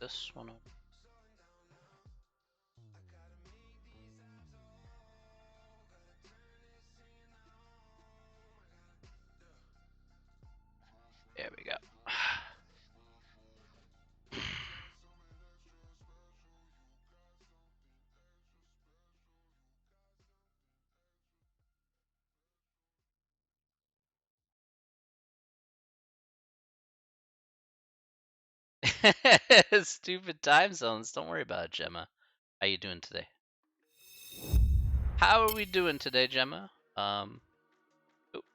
this one. There we go. Stupid time zones. Don't worry about it, Gemma. How you doing today? How are we doing today, Gemma? Oh,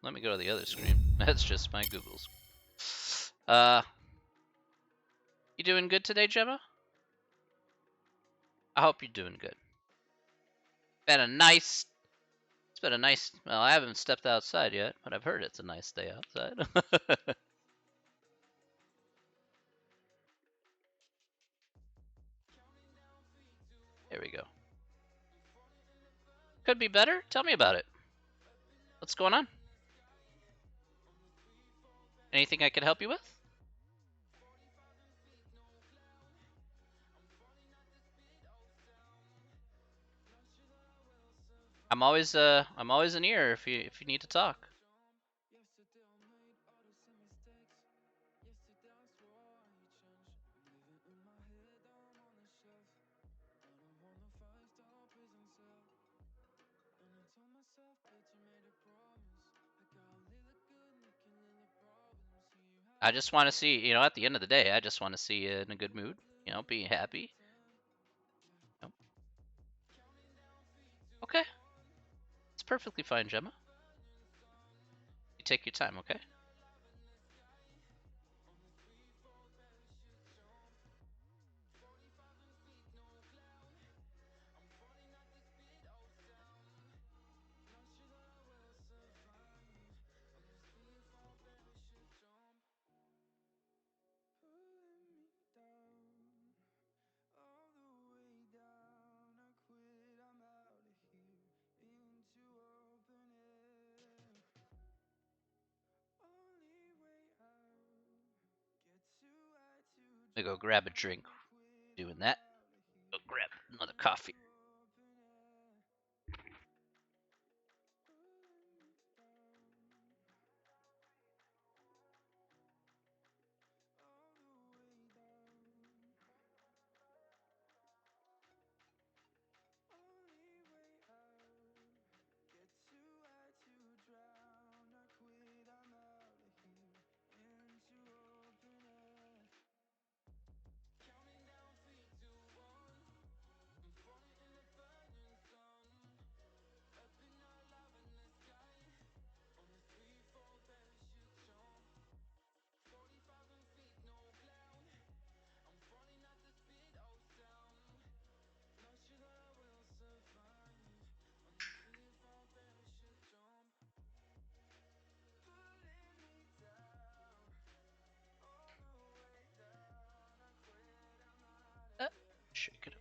let me go to the other screen. That's just my Google's. You doing good today, Gemma? I hope you're doing good. Been a nice. It's been a nice. Well, I haven't stepped outside yet, but I've heard it's a nice day outside. There we go. Could be better. Tell me about it. What's going on? Anything I could help you with? I'm always an ear if you need to talk. I just want to see, at the end of the day, I just want to see you in a good mood, being happy. Yep. Okay, it's perfectly fine, Gemma. You take your time, okay? I'm gonna go grab a drink. Doing that. Go grab another coffee. Shake it up.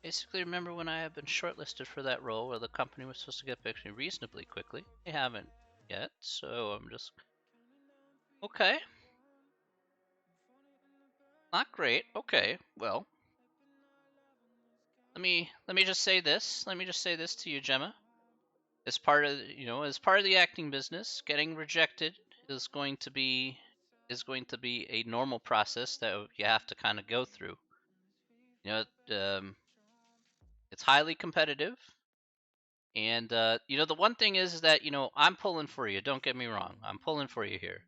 Basically, remember when I have been shortlisted for that role where the company was supposed to get back to me reasonably quickly? They haven't yet, so I'm just okay. Not great. Okay, well, let me just say this. Let me just say this to you, Gemma. As part of the acting business, getting rejected is going to be a normal process that you have to kind of go through. You know, it's highly competitive, and the one thing is that I'm pulling for you. Don't get me wrong, I'm pulling for you here.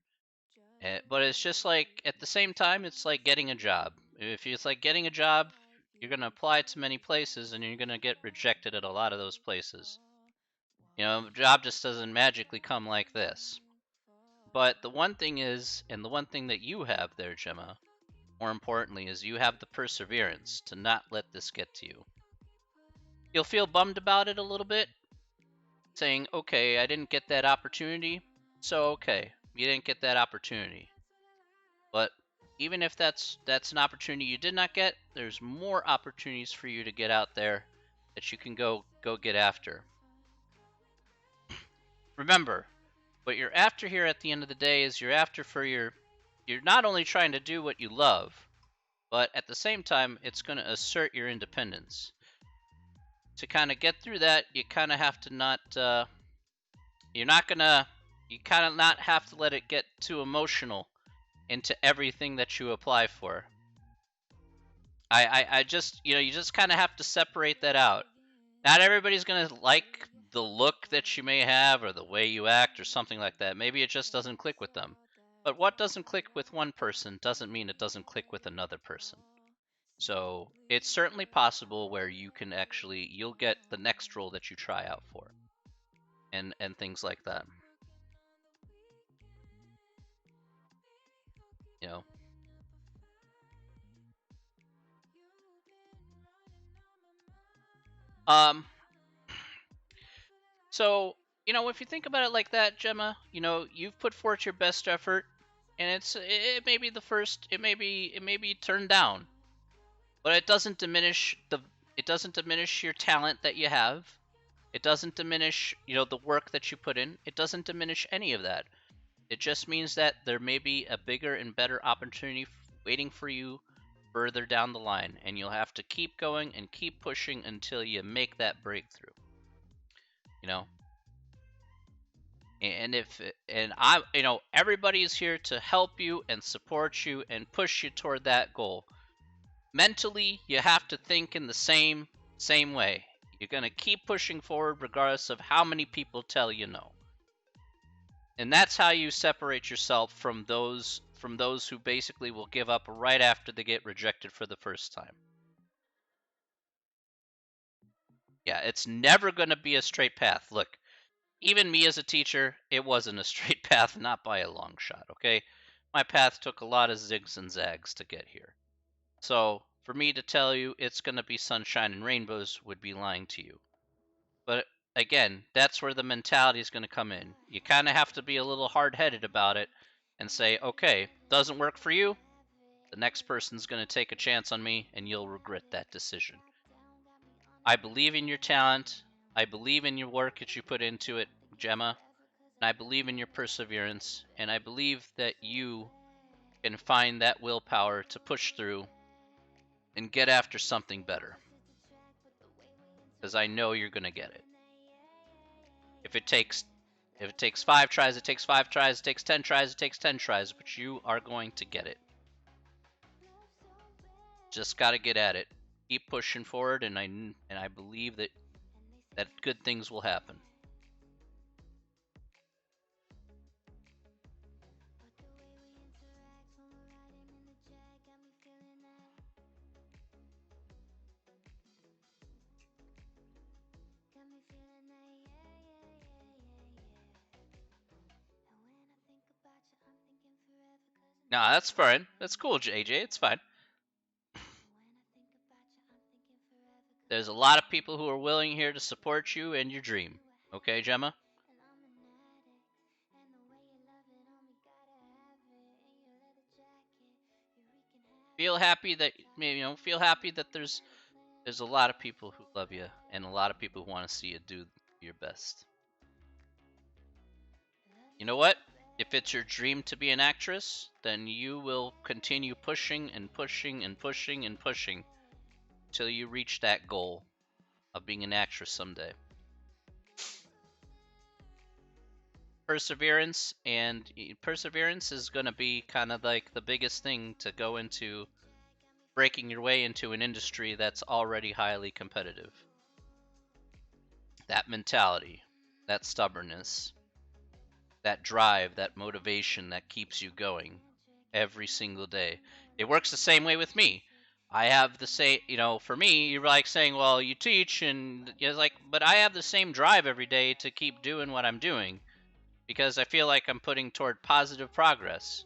But it's just like at the same time, it's like getting a job. If it's like getting a job, you're gonna apply to many places, and you're gonna get rejected at a lot of those places. A job just doesn't magically come like this. But the one thing is, and the one thing that you have there, Gemma, more importantly, is you have the perseverance to not let this get to you. You'll feel bummed about it a little bit, saying, okay, I didn't get that opportunity. So, okay, you didn't get that opportunity. But even if that's an opportunity you did not get, there's more opportunities for you to get out there that you can go get after. remember, what you're after here at the end of the day is you're not only trying to do what you love, but at the same time, it's going to assert your independence. To kind of get through that, you kind of have to not, you're not going to, you kind of not have to let it get too emotional into everything that you apply for. I just, you just kind of have to separate that out. Not everybody's going to like the look that you may have or the way you act or something like that. Maybe it just doesn't click with them. But what doesn't click with one person doesn't mean it doesn't click with another person. So it's certainly possible where you'll get the next role that you try out for, and things like that. You know. Um. So if you think about it like that, Gemma, you've put forth your best effort, and it may be the first, it may be turned down, but it doesn't diminish your talent that you have. It doesn't diminish, the work that you put in. It doesn't diminish any of that. It just means that there may be a bigger and better opportunity waiting for you further down the line, and you'll have to keep going and keep pushing until you make that breakthrough. You know, and if and I, everybody is here to help you and support you and push you toward that goal. Mentally, you have to think in the same way. You're going to keep pushing forward regardless of how many people tell you no. And that's how you separate yourself from those who basically will give up right after they get rejected for the first time. Yeah, it's never going to be a straight path. Look, even me as a teacher, it wasn't a straight path, not by a long shot, okay? My path took a lot of zigs and zags to get here. So, for me to tell you it's going to be sunshine and rainbows would be lying to you. But again, that's where the mentality is going to come in. You kind of have to be a little hard-headed about it and say, okay, doesn't work for you, the next person's going to take a chance on me and you'll regret that decision. I believe in your talent. I believe in your work that you put into it, Gemma. And I believe in your perseverance. And I believe that you can find that willpower to push through and get after something better. Because I know you're going to get it. If it takes 5 tries, it takes 5 tries. It takes 10 tries, it takes 10 tries. But you are going to get it. Just got to get at it. Keep pushing forward, and I believe that good things will happen. No, that's fine. That's cool, JJ. It's fine. There's a lot of people who are willing here to support you and your dream. Okay, Gemma? Feel happy that there's a lot of people who love you and a lot of people who want to see you do your best. You know what? If it's your dream to be an actress, then you will continue pushing and pushing and pushing and pushing till you reach that goal of being an actress someday. Perseverance is going to be kind of like the biggest thing to go into breaking your way into an industry that's already highly competitive. That mentality, that stubbornness, that drive, that motivation that keeps you going every single day. It works the same way with me. I have the same, for me, you're like saying, well, you teach, and it's like, but I have the same drive every day to keep doing what I'm doing because I feel like I'm putting toward positive progress.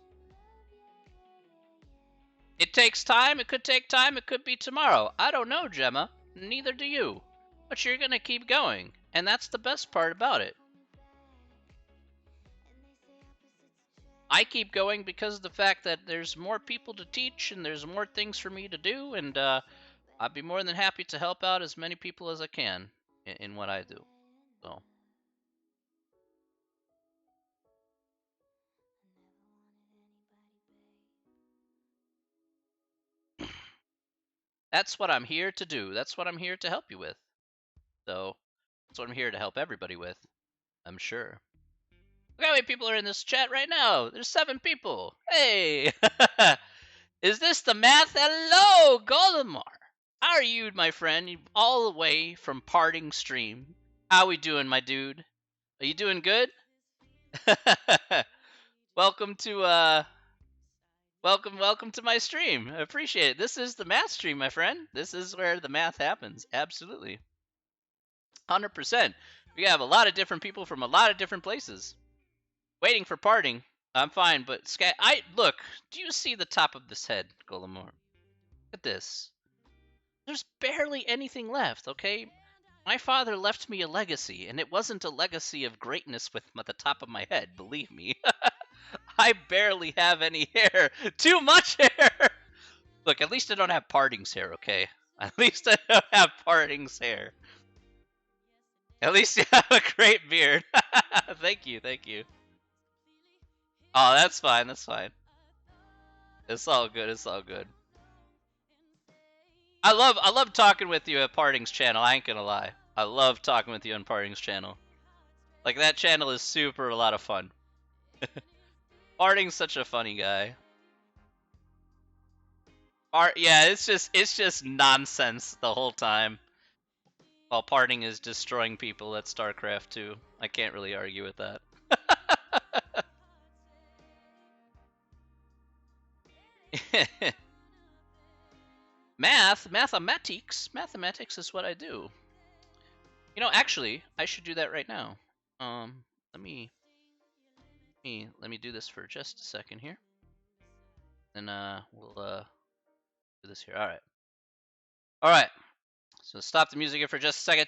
It takes time. It could take time. It could be tomorrow. I don't know, Gemma. Neither do you. But you're going to keep going. And that's the best part about it. I keep going because of the fact that there's more people to teach and there's more things for me to do. And I'd be more than happy to help out as many people as I can in what I do. So. That's what I'm here to do. That's what I'm here to help you with. So that's what I'm here to help everybody with, I'm sure. Look how many people are in this chat right now. There's 7 people. Hey! Is this the math? Hello, Goldemar. How are you, my friend? All the way from Parting Stream. How we doing, my dude? Are you doing good? welcome to welcome to my stream. I appreciate it. This is the math stream, my friend. This is where the math happens. Absolutely. 100%. We have a lot of different people from a lot of different places. Waiting for parting. I'm fine, but look, do you see the top of this head, Golemore? Look at this. There's barely anything left, okay? My father left me a legacy, and it wasn't a legacy of greatness with the top of my head, believe me. I barely have any hair. Too much hair! Look, at least I don't have Parting's hair, okay? At least I don't have Parting's hair. At least you have a great beard. Thank you, thank you. Oh, that's fine, that's fine. It's all good, it's all good. I love talking with you at Parting's channel, I ain't gonna lie. I love talking with you on Parting's channel. Like, that channel is super a lot of fun. Parting's such a funny guy. Yeah, it's just nonsense the whole time. While Parting is destroying people at StarCraft 2. I can't really argue with that. Mathematics is what I do. You know, actually, I should do that right now. Let me do this for just a second here. And we'll do this here. All right. So stop the music here for just a second.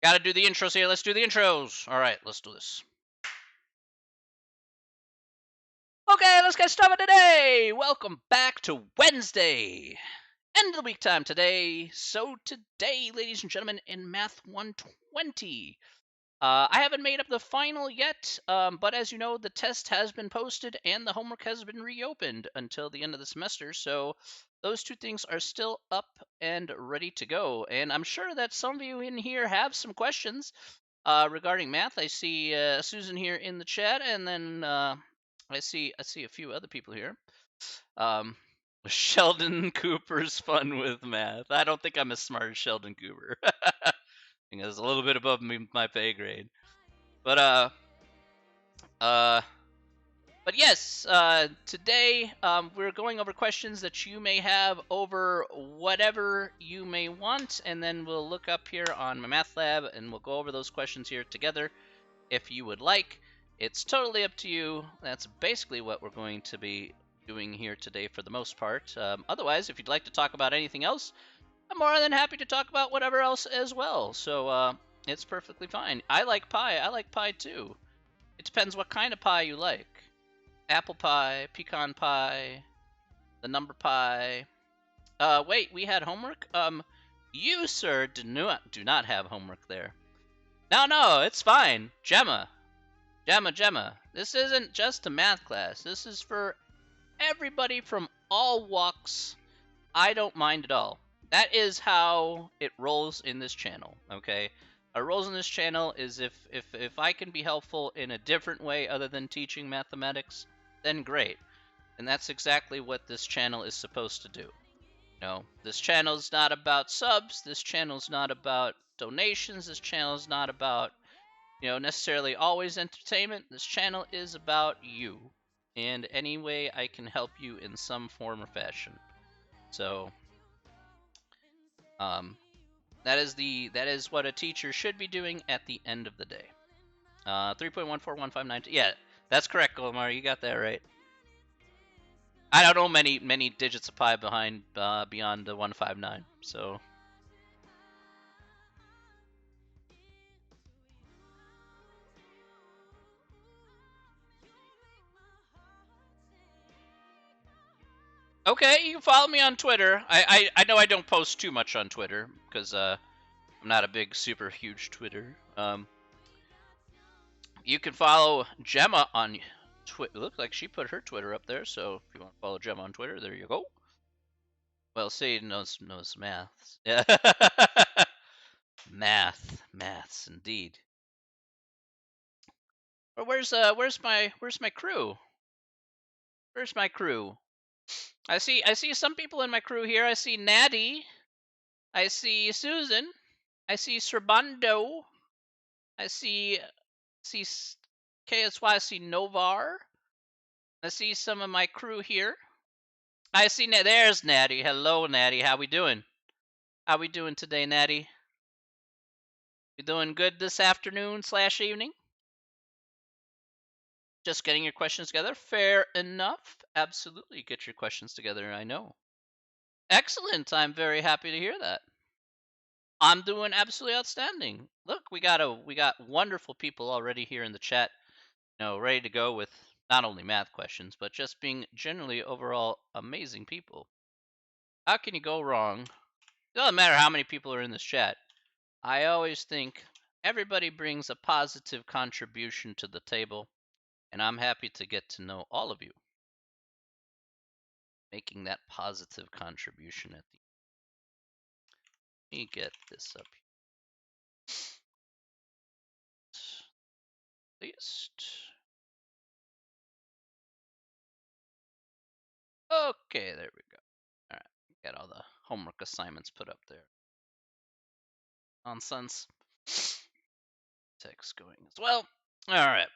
Gotta do the intros here. Let's do the intros. All right, let's do this. Okay, let's get started today. Welcome back to Wednesday. End of the week time today. So today, ladies and gentlemen, in Math 120, I haven't made up the final yet, but as you know, the test has been posted and the homework has been reopened until the end of the semester. So those two things are still up and ready to go. And I'm sure that some of you in here have some questions regarding math. I see Susan here in the chat, and then I see a few other people here. Sheldon Cooper's fun with math. I don't think I'm as smart as Sheldon Cooper. I think it's a little bit above my pay grade. But yes, today we're going over questions that you may have over whatever you may want, and then we'll look up here on my math lab and we'll go over those questions here together if you would like. It's totally up to you. That's basically what we're going to be doing here today for the most part. Otherwise, if you'd like to talk about anything else, I'm more than happy to talk about whatever else as well. So it's perfectly fine. I like pie. I like pie too. It depends what kind of pie you like. Apple pie, pecan pie, the number pie. Wait, we had homework? You, sir, do not have homework there. No, it's fine. Gemma. This isn't just a math class. This is for everybody from all walks. I don't mind at all. That is how it rolls in this channel, okay? How it rolls in this channel is if I can be helpful in a different way other than teaching mathematics, then great. And that's exactly what this channel is supposed to do. You know, this channel is not about subs, this channel is not about donations, this channel is not about, you know, necessarily always entertainment. This channel is about you. And any way I can help you in some form or fashion. So that is what a teacher should be doing at the end of the day. 3.141592. Yeah, that's correct, Golmar. You got that right. I don't know many digits of pi behind beyond the 159. So. Okay, you can follow me on Twitter. I know I don't post too much on Twitter because I'm not a big super huge Twitter. You can follow Gemma on Twitter. It looks like she put her Twitter up there, so if you want to follow Gemma on Twitter, there you go. Well, say knows maths. Yeah. Maths indeed. But where's my crew? Where's my crew? I see some people in my crew here. I see Natty. I see Susan. I see Serbando. I see KSY. I see Novar. I see some of my crew here. I see there's Natty. Hello, Natty. How we doing? How we doing today, Natty? You doing good this afternoon / evening? Just getting your questions together. Fair enough. Absolutely, get your questions together. I know. Excellent. I'm very happy to hear that. I'm doing absolutely outstanding. Look, we got wonderful people already here in the chat, ready to go with not only math questions, but just being generally overall amazing people. How can you go wrong? It doesn't matter how many people are in this chat. I always think everybody brings a positive contribution to the table, and I'm happy to get to know all of you, making that positive contribution at the. Let me get this up here. Least. Okay, there we go. All right, get all the homework assignments put up there. Nonsense. Text going as well. All right.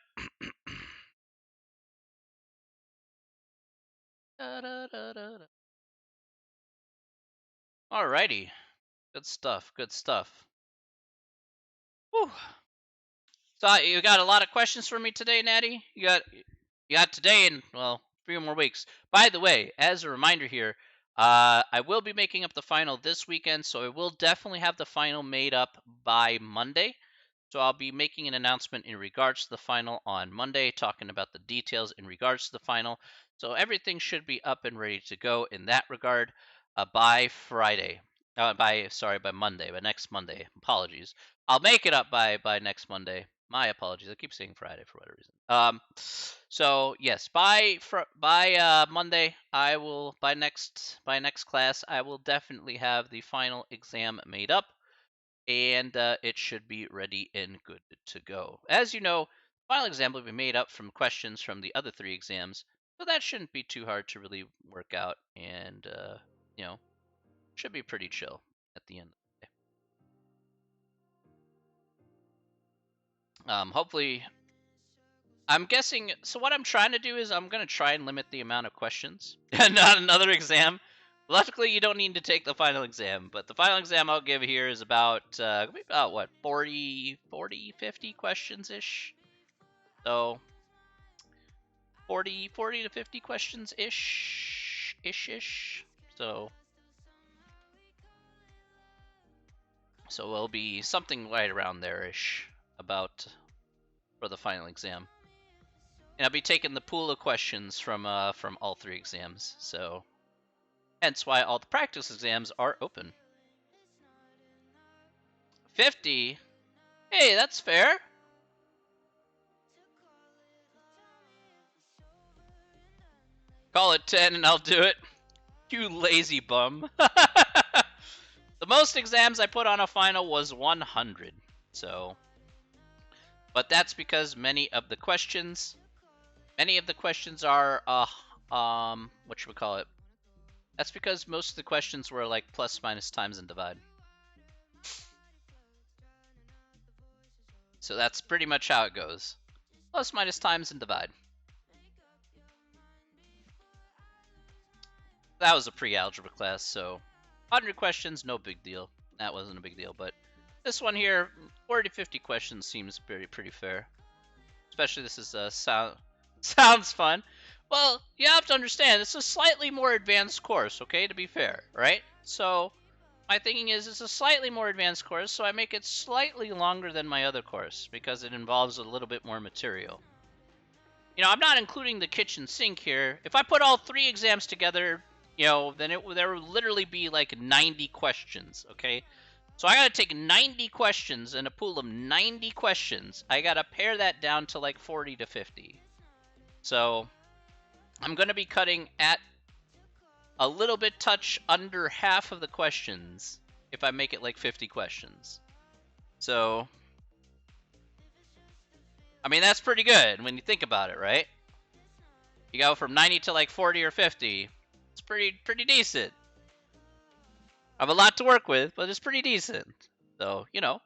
Alrighty. Good stuff. Good stuff. Whew. So you got a lot of questions for me today, Natty? You got today and, well, 3 more weeks. By the way, as a reminder here, I will be making up the final this weekend, so I will definitely have the final made up by Monday. So I'll be making an announcement in regards to the final on Monday, talking about the details in regards to the final. So everything should be up and ready to go in that regard by Friday. By Monday, by next Monday. Apologies. I'll make it up by next Monday. My apologies. I keep saying Friday for whatever reason. So yes, by Monday, I will by next class, I will definitely have the final exam made up, and it should be ready and good to go. As you know, final exam will be made up from questions from the other 3 exams, so that shouldn't be too hard to really work out, and should be pretty chill at the end of the day. Hopefully, I'm guessing. So what I'm trying to do is I'm gonna try and limit the amount of questions, and not another exam. Luckily, you don't need to take the final exam, but the final exam I'll give here is about what, 40, 50 questions ish. So 40 to 50 questions ish. So it'll be something right around there ish about for the final exam. And I'll be taking the pool of questions from all 3 exams. So hence why all the practice exams are open. 50? Hey, that's fair. Call it 10 and I'll do it. You lazy bum. The most exams I put on a final was 100. So, but that's because many of the questions are what should we call it? That's because most of the questions were like plus, minus, times, and divide. So that's pretty much how it goes. Plus, minus, times, and divide. That was a pre-algebra class, so 100 questions, no big deal. That wasn't a big deal, but this one here, 40 to 50 questions seems pretty fair. Especially this is sounds fun. Well, you have to understand, it's a slightly more advanced course, okay, to be fair, right? So my thinking is it's a slightly more advanced course, so I make it slightly longer than my other course because it involves a little bit more material. I'm not including the kitchen sink here. If I put all 3 exams together, then there would literally be like 90 questions, okay? So I gotta take 90 questions in a pool of 90 questions. I gotta pare that down to like 40 to 50. So I'm gonna be cutting at a little bit touch under half of the questions if I make it like 50 questions. So, I mean, that's pretty good when you think about it, right? You go from 90 to like 40 or 50. It's pretty decent. I have a lot to work with, but it's pretty decent. So, you know.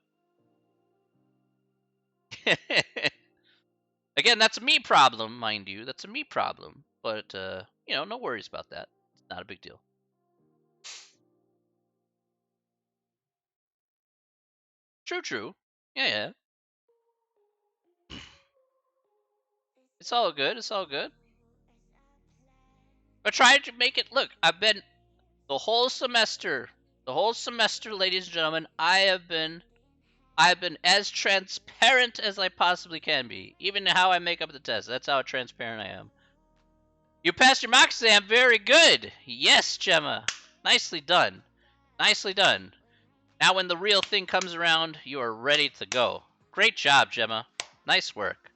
Again, that's a me problem, mind you. That's a me problem. But, you know, no worries about that. It's not a big deal. True. Yeah. It's all good. It's all good. But try to make it look. I've been the whole semester, ladies and gentlemen. I've been as transparent as I possibly can be, even how I make up the test. That's how transparent I am. You passed your mock exam. Very good. Yes, Gemma. Nicely done. Nicely done. Now when the real thing comes around, you are ready to go. Great job, Gemma. Nice work.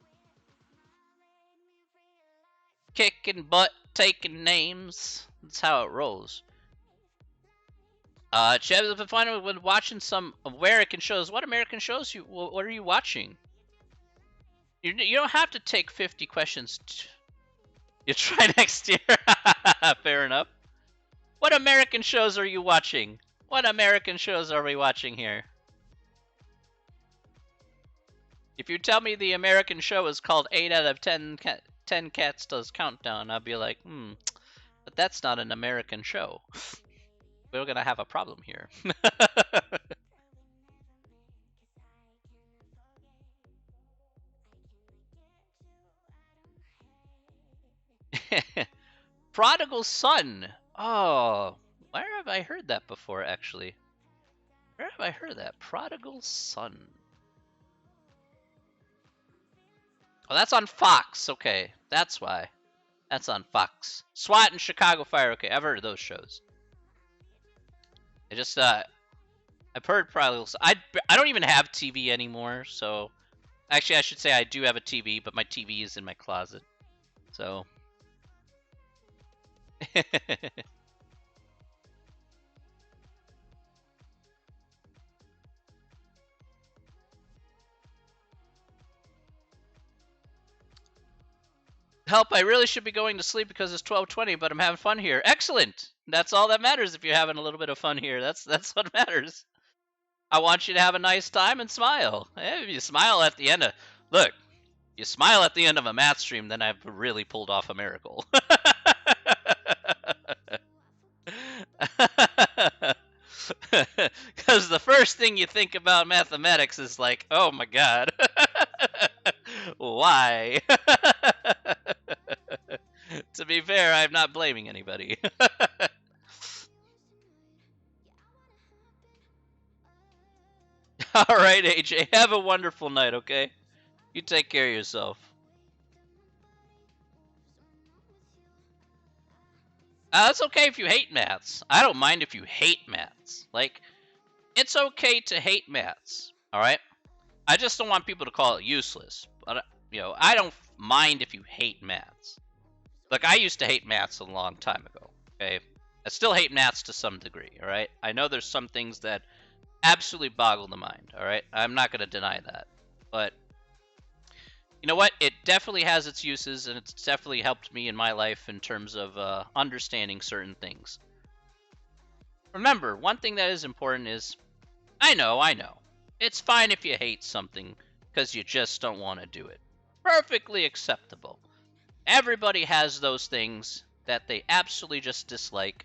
Kicking butt, taking names. That's how it rolls. Cheb has been finding when watching some American shows. What American shows what are you watching? You don't have to take 50 questions. You try next year. Fair enough. What American shows are you watching? What American shows are we watching here? If you tell me the American show is called 8 out of 10 Cats Does Countdown, I'll be like, but that's not an American show. We're gonna have a problem here. Prodigal Son. Oh, where have I heard that before, actually? Where have I heard that? Prodigal Son. Oh, that's on Fox. Okay, that's why. That's on Fox. SWAT and Chicago Fire. Okay, I've heard of those shows. I just, I've heard Prodigal Son. I don't even have TV anymore, so... Actually, I should say I do have a TV, but my TV is in my closet. So... Help, I really should be going to sleep because it's 12:20, but I'm having fun here. Excellent! That's all that matters if you're having a little bit of fun here. That's what matters. I want you to have a nice time and smile. If you smile at the end of... Look, you smile at the end of a math stream, then I've really pulled off a miracle. Because the first thing you think about mathematics is like, oh my god. Why? To be fair, I'm not blaming anybody. Alright, AJ, have a wonderful night, okay? You take care of yourself. It's okay if you hate maths. I don't mind if you hate maths. Like, it's okay to hate maths, alright? I just don't want people to call it useless. But, you know, I don't mind if you hate maths. Like, I used to hate maths a long time ago, okay? I still hate maths to some degree, alright? I know there's some things that absolutely boggle the mind, alright? I'm not going to deny that. But, you know what? It definitely has its uses, and it's definitely helped me in my life in terms of understanding certain things. Remember, one thing that is important is, I know. It's fine if you hate something because you just don't want to do it. Perfectly acceptable. Everybody has those things that they absolutely just dislike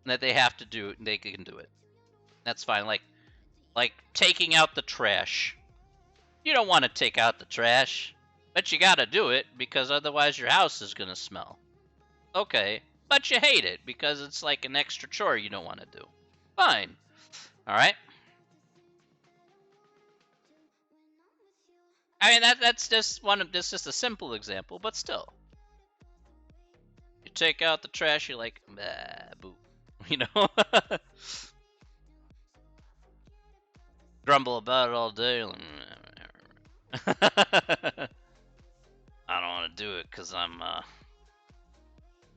and that they have to do, and they can do it. That's fine. Like taking out the trash. You don't want to take out the trash, but you gotta do it because otherwise your house is gonna smell. Okay, but you hate it because it's like an extra chore you don't want to do. Fine. Alright? I mean, that's just just a simple example, but still. You take out the trash, you're like, boo. You know? Grumble about it all day. Like, I don't want to do it because I'm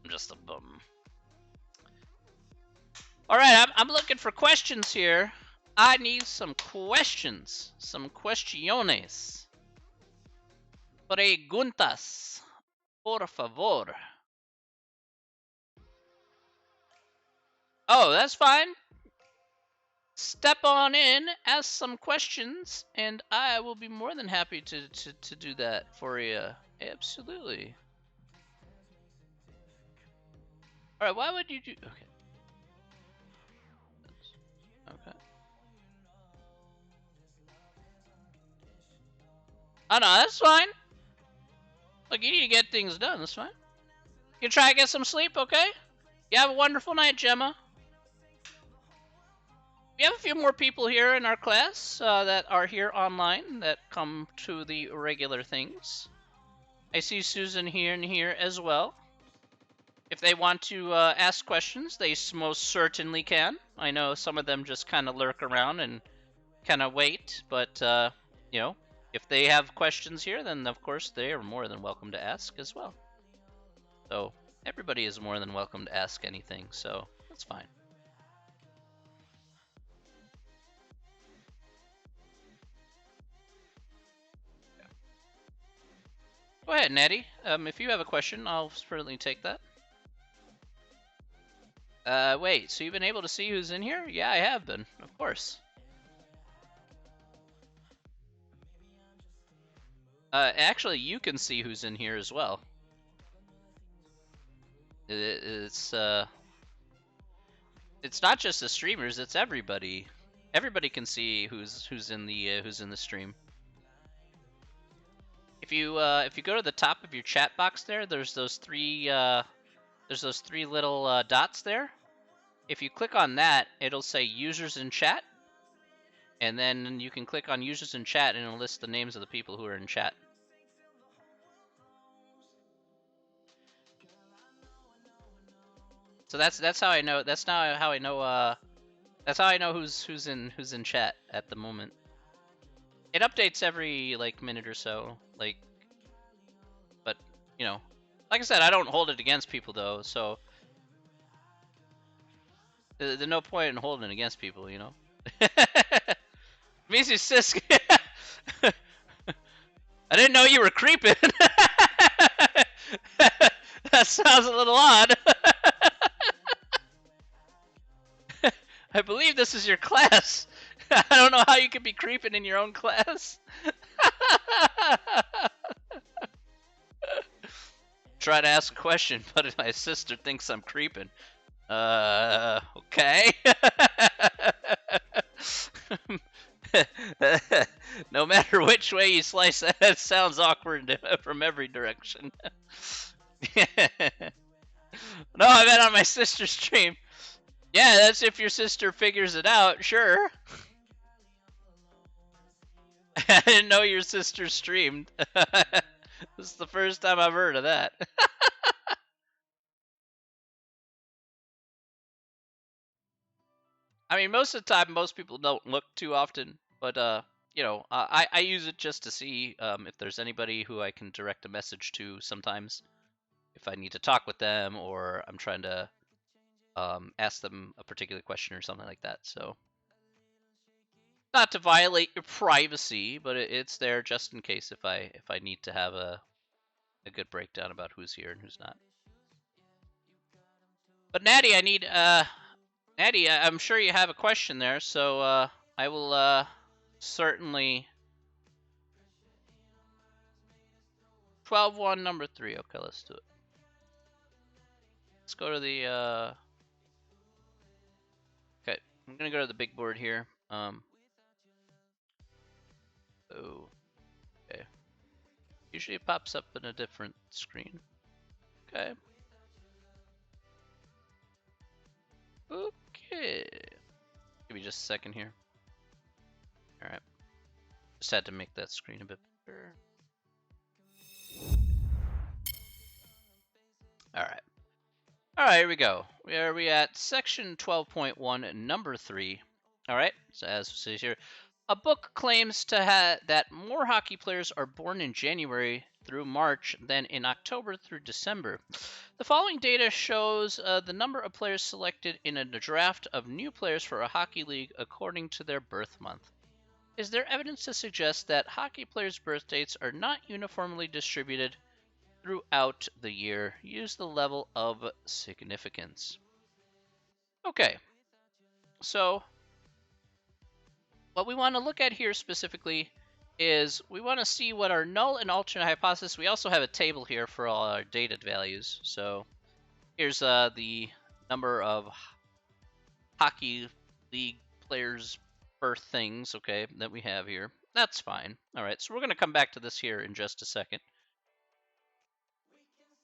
just a bum. All right, I'm looking for questions here. I need some questions. Some cuestiones. Preguntas. Por favor. Oh, that's fine. Step on in, ask some questions, and I will be more than happy to do that for you. Absolutely. All right, why would you do... Okay. Okay. Oh, no, that's fine. Look, you need to get things done. That's fine. You can try to get some sleep, okay? You have a wonderful night, Gemma. We have a few more people here in our class that are here online that come to the regular things. I see Susan here and here as well. If they want to ask questions, they most certainly can. I know some of them just kind of lurk around and kind of wait, but you know, if they have questions here, then of course they are more than welcome to ask as well. So everybody is more than welcome to ask anything, so that's fine. Go ahead, Natty. If you have a question, I'll certainly take that. Wait, so you've been able to see who's in here? Yeah, I have been, of course. Actually, you can see who's in here as well. It's not just the streamers; it's everybody. Everybody can see who's in the stream. If you go to the top of your chat box there, there's those three little dots there. If you click on that, it'll say users in chat, and then you can click on users in chat, and it'll list the names of the people who are in chat. So that's how I know. That's now how I know. That's how I know who's in chat at the moment. It updates every like minute or so. Like, but you know, like I said, I don't hold it against people though. So there's no point in holding it against people, you know. Missy Sisk. I didn't know you were creeping. That sounds a little odd. I believe this is your class. I don't know how you could be creeping in your own class. Try to ask a question, but my sister thinks I'm creeping. Okay. No matter which way you slice it, it sounds awkward from every direction. No, I meant on my sister's stream. Yeah, that's if your sister figures it out, sure. I didn't know your sister streamed. This is the first time I've heard of that. I mean, most of the time, most people don't look too often, but you know, I use it just to see if there's anybody who I can direct a message to sometimes, if I need to talk with them or I'm trying to ask them a particular question or something like that. So, not to violate your privacy, but it's there just in case if I need to have a good breakdown about who's here and who's not. But Natty, I need Natty, I'm sure you have a question there, so I will certainly 12-1 number 3. Okay, let's do it. Let's go to the okay, I'm gonna go to the big board here. Oh, okay. Usually it pops up in a different screen. Okay. Okay. Give me just a second here. Alright. Just had to make that screen a bit bigger. Alright. Alright, here we go. Where are we at? Section 12.1, number 3. Alright, so as it says here, a book claims to have that more hockey players are born in January through March than in October through December. The following data shows the number of players selected in a draft of new players for a hockey league according to their birth month. Is there evidence to suggest that hockey players' birth dates are not uniformly distributed throughout the year? Use the level of significance. Okay, so what we want to look at here specifically is we want to see what our null and alternate hypothesis. We also have a table here for all our data values. So here's the number of hockey league players' birth things, okay, that we have here. That's fine. All right, so we're going to come back to this here in just a second.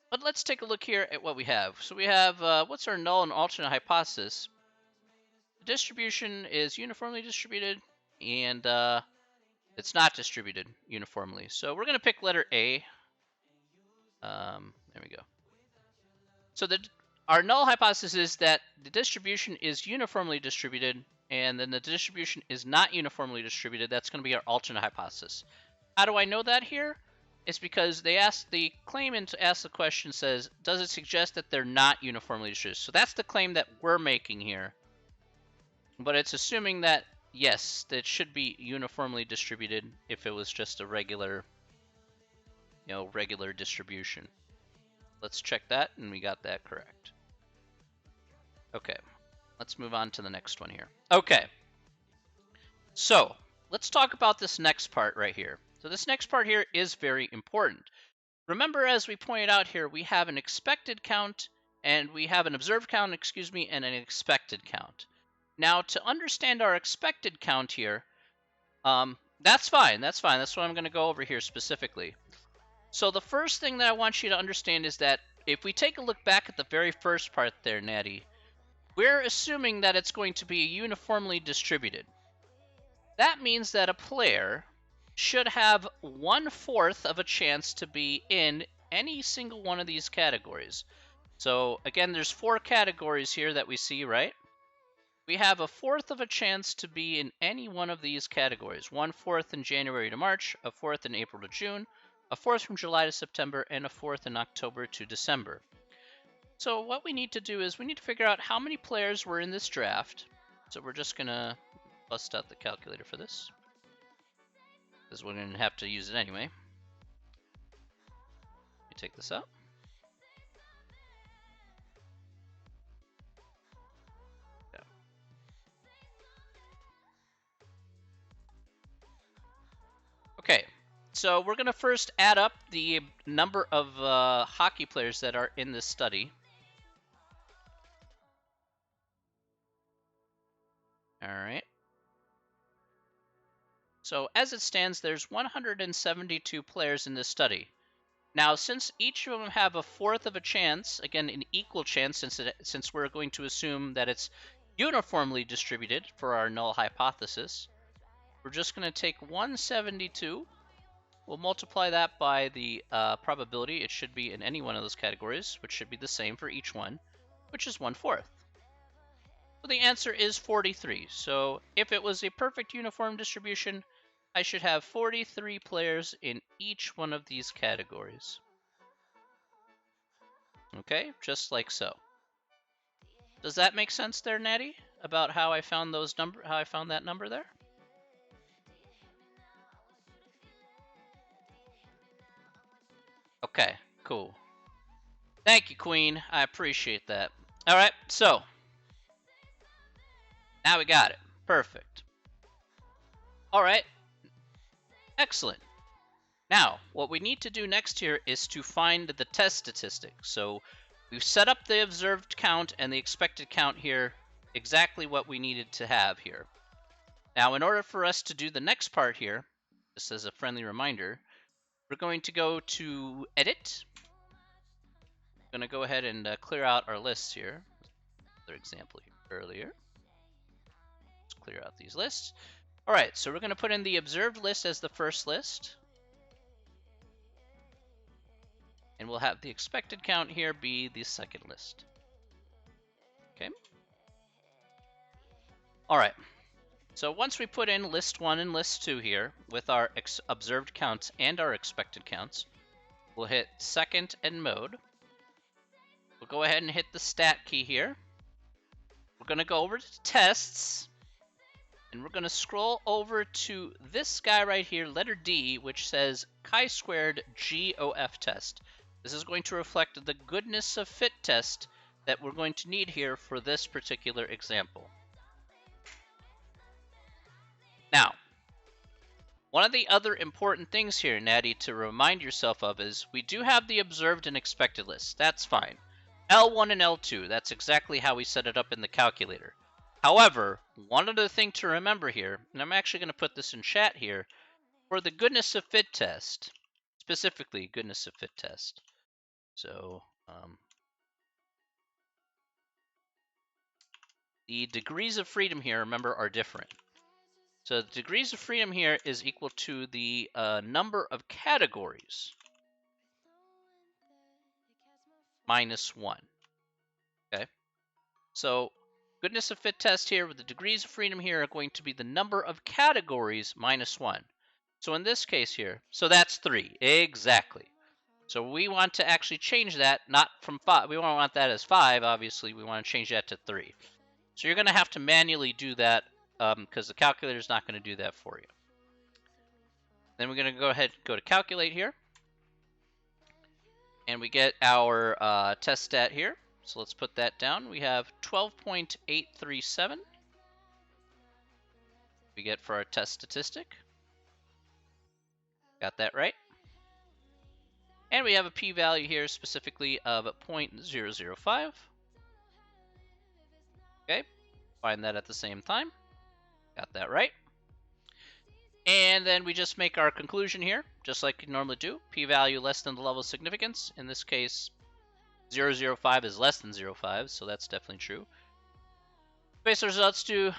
But let's take a look here at what we have. So we have, what's our null and alternate hypothesis? The distribution is uniformly distributed, and it's not distributed uniformly. So we're going to pick letter A. There we go. So our null hypothesis is that the distribution is uniformly distributed, and then the distribution is not uniformly distributed. That's going to be our alternate hypothesis. How do I know that here? It's because the claimant asked the question says, does it suggest that they're not uniformly distributed? So that's the claim that we're making here. But it's assuming that, yes, that should be uniformly distributed if it was just a regular, regular distribution. Let's check that, and we got that correct. Okay, let's move on to the next one here. Okay, so let's talk about this next part right here. So this next part here is very important. Remember, as we pointed out here, we have an expected count, and we have an observed count, and an expected count. Now, to understand our expected count here, that's fine. That's fine. That's what I'm going to go over here specifically. So the first thing that I want you to understand is that if we take a look back at the very first part there, Natty, we're assuming that it's going to be uniformly distributed. That means that a player should have 1/4 of a chance to be in any single one of these categories. So again, there's 4 categories here that we see, right? We have 1/4 of a chance to be in any one of these categories. 1/4 in January to March, 1/4 in April to June, 1/4 from July to September, and 1/4 in October to December. So what we need to do is we need to figure out how many players were in this draft. So we're just going to bust out the calculator for this, because we're going to have to use it anyway. Let me take this out. Okay, so we're going to first add up the number of hockey players that are in this study. All right. So as it stands, there's 172 players in this study. Now, since each of them have 1/4 of a chance, again, an equal chance, since we're going to assume that it's uniformly distributed for our null hypothesis, we're just going to take 172. We'll multiply that by the probability it should be in any one of those categories, which should be the same for each one, which is 1/4. So the answer is 43. So if it was a perfect uniform distribution, I should have 43 players in each one of these categories. Okay, just like so. Does that make sense there, Natty? About how I found that number there? Okay, cool. Thank you, Queen. I appreciate that. All right, so now we got it. Perfect. All right. Excellent. Now, what we need to do next here is to find the test statistic. So we've set up the observed count and the expected count here, exactly what we needed to have here. Now, in order for us to do the next part here, just as a friendly reminder, we're going to go to Edit. I'm going to go ahead and clear out our lists here. Another example here earlier. Let's clear out these lists. All right, so we're going to put in the observed list as the first list. And we'll have the expected count here be the second list. Okay. All right. So once we put in list 1 and list 2 here with our observed counts and our expected counts, We'll hit second and mode. We'll go ahead and hit the stat key here. We're going to go over to tests, and we're going to scroll over to this guy right here, letter D, which says chi-squared GOF test. This is going to reflect the goodness of fit test that we're going to need here for this particular example. Now, one of the other important things here, Natty, to remind yourself of is we do have the observed and expected list. That's fine. L1 and L2, that's exactly how we set it up in the calculator. However, one other thing to remember here, and I'm actually going to put this in chat here, for the goodness of fit test, specifically goodness of fit test. So the degrees of freedom here, remember, are different. So the degrees of freedom here is equal to the number of categories minus 1. Okay, so goodness of fit test here with the degrees of freedom here are going to be the number of categories minus 1. So in this case here, so that's 3, exactly. So we want to actually change that, not from 5, we don't want that as 5, obviously, we want to change that to 3. So you're going to have to manually do that because the calculator is not going to do that for you. Then we're going to go ahead and go to calculate here. And we get our test stat here. So let's put that down. We have 12.837. We get for our test statistic. Got that right. And we have a p-value here specifically of 0.005. Okay, find that at the same time. Got that right. And then we just make our conclusion here, just like you normally do. P-value less than the level of significance. In this case, 0.005 is less than 0.05, so that's definitely true. Based results, do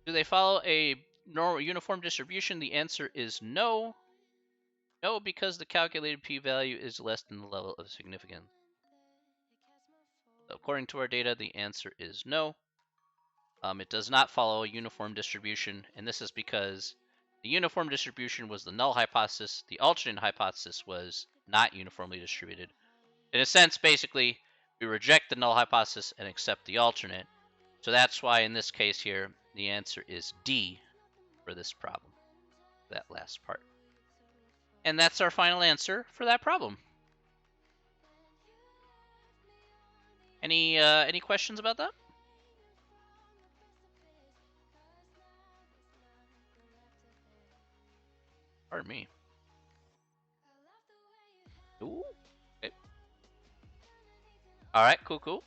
they follow a normal uniform distribution? The answer is no. No, because the calculated p-value is less than the level of significance. So according to our data, the answer is no. It does not follow a uniform distribution, and this is because the uniform distribution was the null hypothesis. The alternate hypothesis was not uniformly distributed. In a sense, basically, we reject the null hypothesis and accept the alternate. So that's why in this case here, the answer is D for this problem, that last part. And that's our final answer for that problem. Any questions about that? Pardon me. Ooh. Okay. All right. Cool. Cool.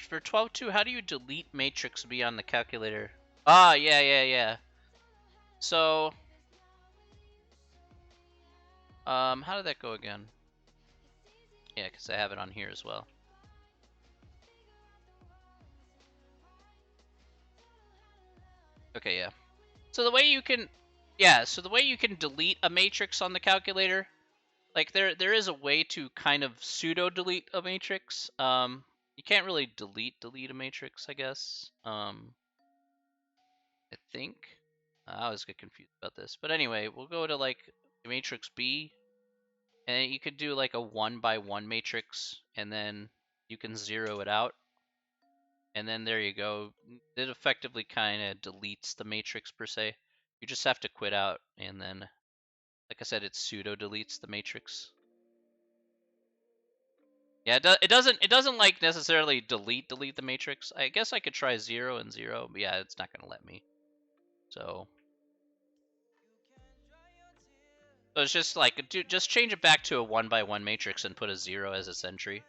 For 12.2, how do you delete matrix B on the calculator? Ah, yeah. So, how did that go again? Yeah, because I have it on here as well. Okay, yeah. So the way you can, so the way you can delete a matrix on the calculator, like there is a way to kind of pseudo delete a matrix. You can't really delete a matrix, I guess. I think. I always get confused about this, but anyway, we'll go to like matrix B, and you could do like a 1-by-1 matrix, and then you can zero it out, and then there you go. It effectively kind of deletes the matrix per se. You just have to quit out, and then, like I said, it pseudo deletes the matrix. Yeah, it doesn't like necessarily delete the matrix. I guess I could try 0 and 0, but yeah, it's not gonna let me. So it's just like just change it back to a 1-by-1 matrix and put a 0 as its entry.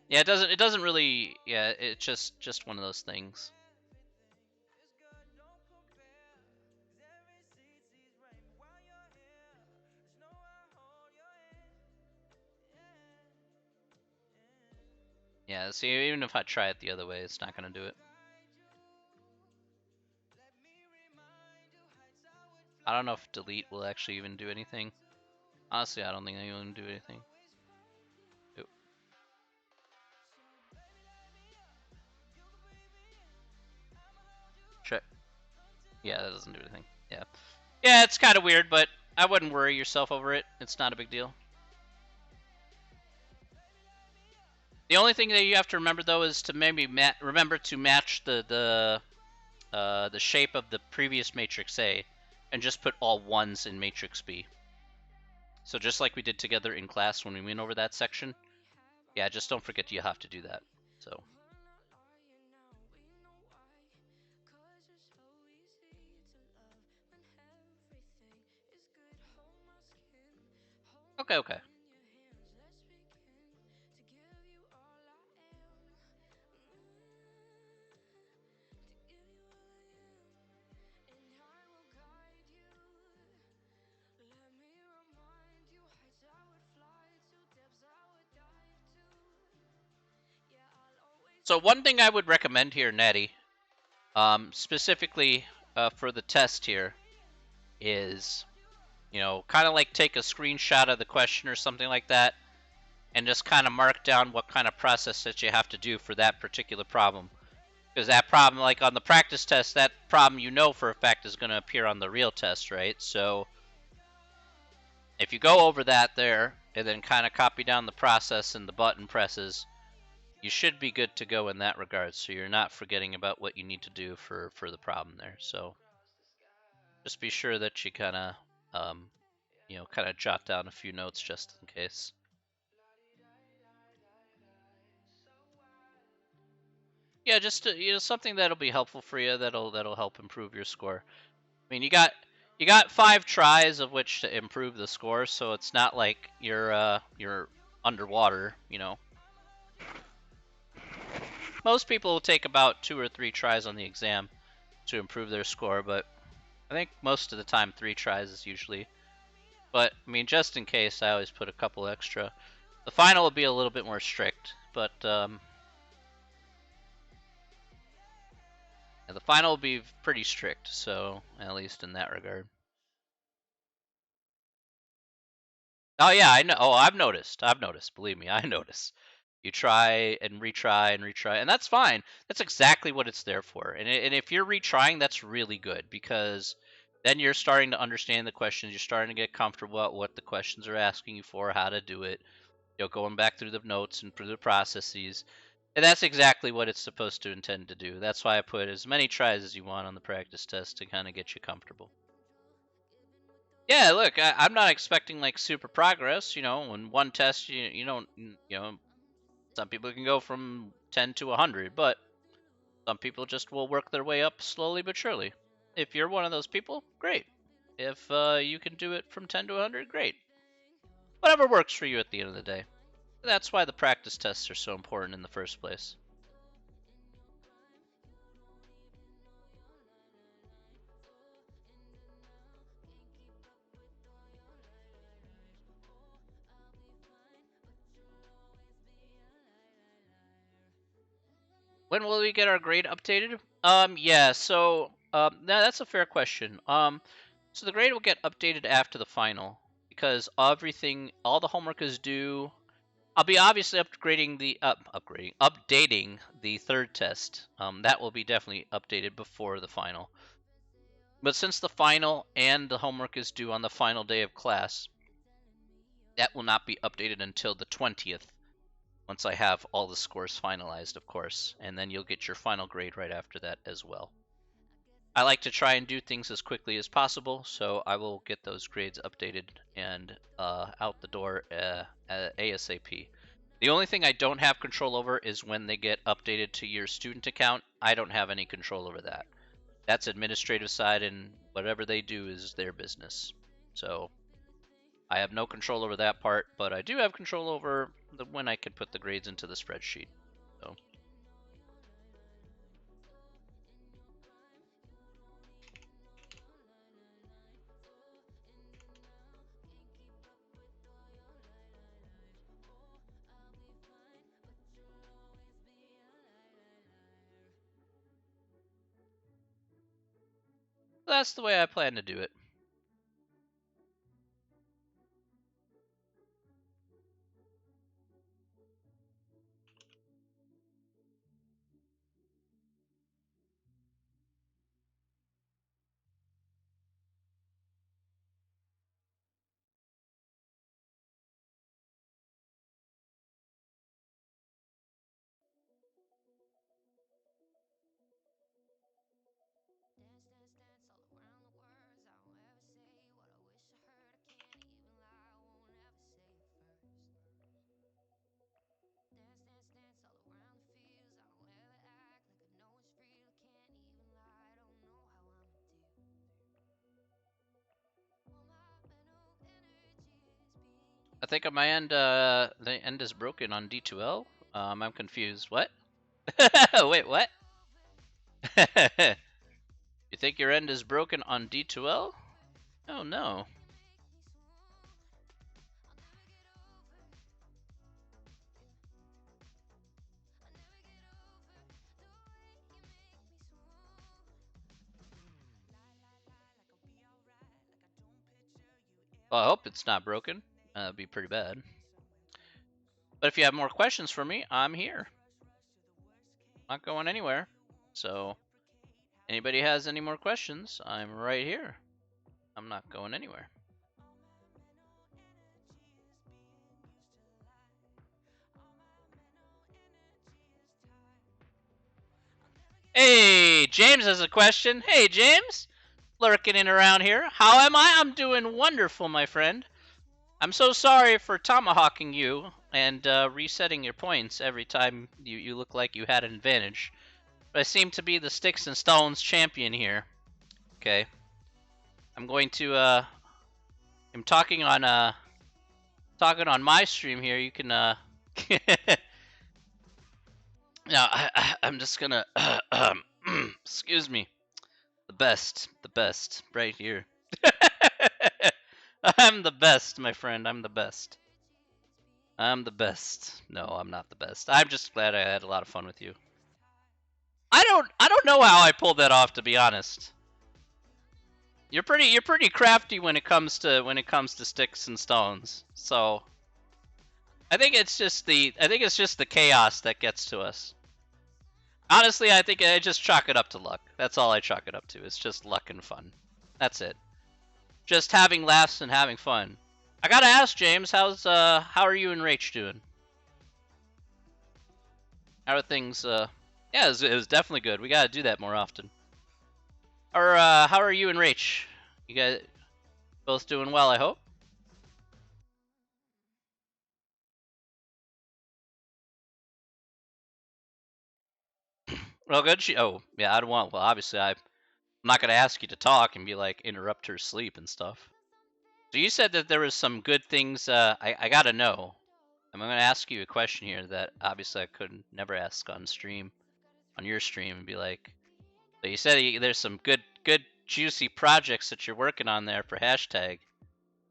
Yeah, it doesn't really, yeah, it's just one of those things. Yeah, see, even if I try it the other way, it's not gonna do it. I don't know if delete will actually even do anything. Honestly, I don't think it will do anything. Oop. Check. Yeah, that doesn't do anything. Yeah. Yeah, it's kind of weird, but I wouldn't worry yourself over it. It's not a big deal. The only thing that you have to remember though is to maybe remember to match the shape of the previous matrix A, and just put all ones in matrix B. So just like we did together in class when we went over that section, yeah, just don't forget you have to do that. So. Okay, okay. So one thing I would recommend here, Nettie, specifically for the test here, is, you know, kind of like take a screenshot of the question or something like that, and just kind of mark down what kind of process that you have to do for that particular problem. Because that problem, like on the practice test, that problem you know for a fact is going to appear on the real test, right? So if you go over that there, and then kind of copy down the process and the button presses, you should be good to go in that regard, so you're not forgetting about what you need to do for the problem there. So just be sure that you kind of kind of jot down a few notes just in case. Yeah, just something that'll be helpful for you, that'll help improve your score. I mean, you got 5 tries of which to improve the score, so it's not like you're underwater, you know. Most people will take about 2 or 3 tries on the exam to improve their score, but I think most of the time 3 tries is usually. But I mean, just in case, I always put a couple extra. The final will be a little bit more strict, but the final will be pretty strict. So at least in that regard. Oh yeah, I know. Oh, I've noticed. I've noticed. Believe me, I notice. You try and retry and retry, and that's fine. That's exactly what it's there for. And if you're retrying, that's really good, because then you're starting to understand the questions. You're starting to get comfortable at what the questions are asking you for, how to do it. You know, going back through the notes and through the processes. And that's exactly what it's supposed to intend to do. That's why I put as many tries as you want on the practice test to kind of get you comfortable. Yeah, look, I'm not expecting like super progress. You know, in one test, you don't, some people can go from 10 to 100, but some people just will work their way up slowly but surely. If you're one of those people, great. If you can do it from 10 to 100, great. Whatever works for you at the end of the day. That's why the practice tests are so important in the first place. When will we get our grade updated? Yeah, so that's a fair question. So the grade will get updated after the final, because all the homework is due. I'll be obviously updating the third test. That will be definitely updated before the final. But since the final and the homework is due on the final day of class, that will not be updated until the 20th, once I have all the scores finalized, of course, and then you'll get your final grade right after that as well. I like to try and do things as quickly as possible, so I will get those grades updated and out the door ASAP. The only thing I don't have control over is when they get updated to your student account. I don't have any control over that. That's administrative side, and whatever they do is their business. So I have no control over that part, but I do have control over when I can put the grades into the spreadsheet. So. That's the way I plan to do it. think on my end, the end is broken on D2L. I'm confused. What? Wait, what? You think your end is broken on D2L? Oh no. Well, I hope it's not broken. That'd be pretty bad. But if you have more questions for me, I'm here. Not going anywhere. So, anybody has any more questions, I'm right here. I'm not going anywhere. Hey, James has a question. Hey, James. Lurking in around here. How am I? I'm doing wonderful, my friend. I'm so sorry for tomahawking you and resetting your points every time you look like you had an advantage. But I seem to be the sticks and stones champion here. Okay. I'm going to I'm talking on my stream here. You can now I'm just gonna excuse me. The best right here. I'm the best, my friend. I'm the best. I'm the best. No, I'm not the best. I'm just glad I had a lot of fun with you. I don't know how I pulled that off, to be honest. You're pretty crafty when it comes to sticks and stones. So I think it's just the chaos that gets to us. Honestly, I think I just chalk it up to luck. That's all I chalk it up to. It's just luck and fun. That's it. Just having laughs and having fun. I gotta ask, James, how are you and Rach doing? How are things? Yeah, it was definitely good. We gotta do that more often. Or how are you and Rach? You guys both doing well, I hope. Well, good. Oh, yeah. I don't want. Well, obviously, I'm not gonna ask you to talk and be like interrupt her sleep and stuff. So you said that there was some good things. I gotta know. I'm gonna ask you a question here that obviously I could never ask on stream, on your stream, and be like, so you said there's some good juicy projects that you're working on there for hashtag.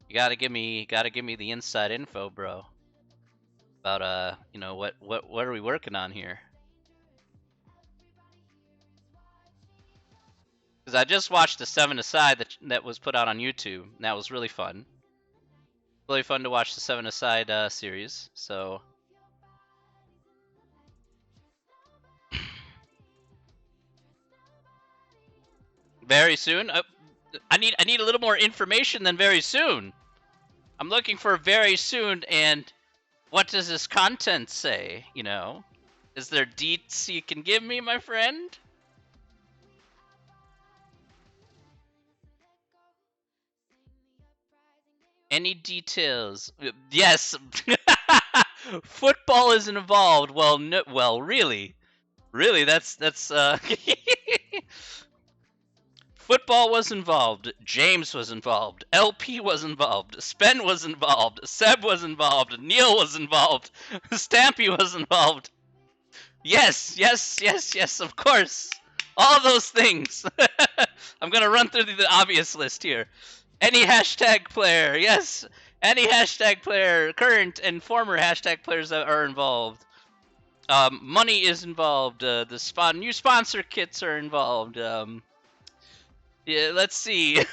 You gotta give me the inside info, bro. About you know, what are we working on here? Because I just watched the Seven Aside that was put out on YouTube. And that was really fun. Really fun to watch the Seven Aside series. So very soon. I need a little more information than very soon. I'm looking for very soon, and what does this content say? You know, is there deets you can give me, my friend? Any details? Yes. Football is involved. Well, no, well, really, that's football was involved. James was involved. LP was involved. Spen was involved. Seb was involved. Neil was involved. Stampy was involved. Yes, of course. All those things. I'm gonna run through the obvious list here. Any hashtag player, yes. Any hashtag player, current and former hashtag players that are involved. Money is involved. The new sponsor kits are involved. Yeah, let's see.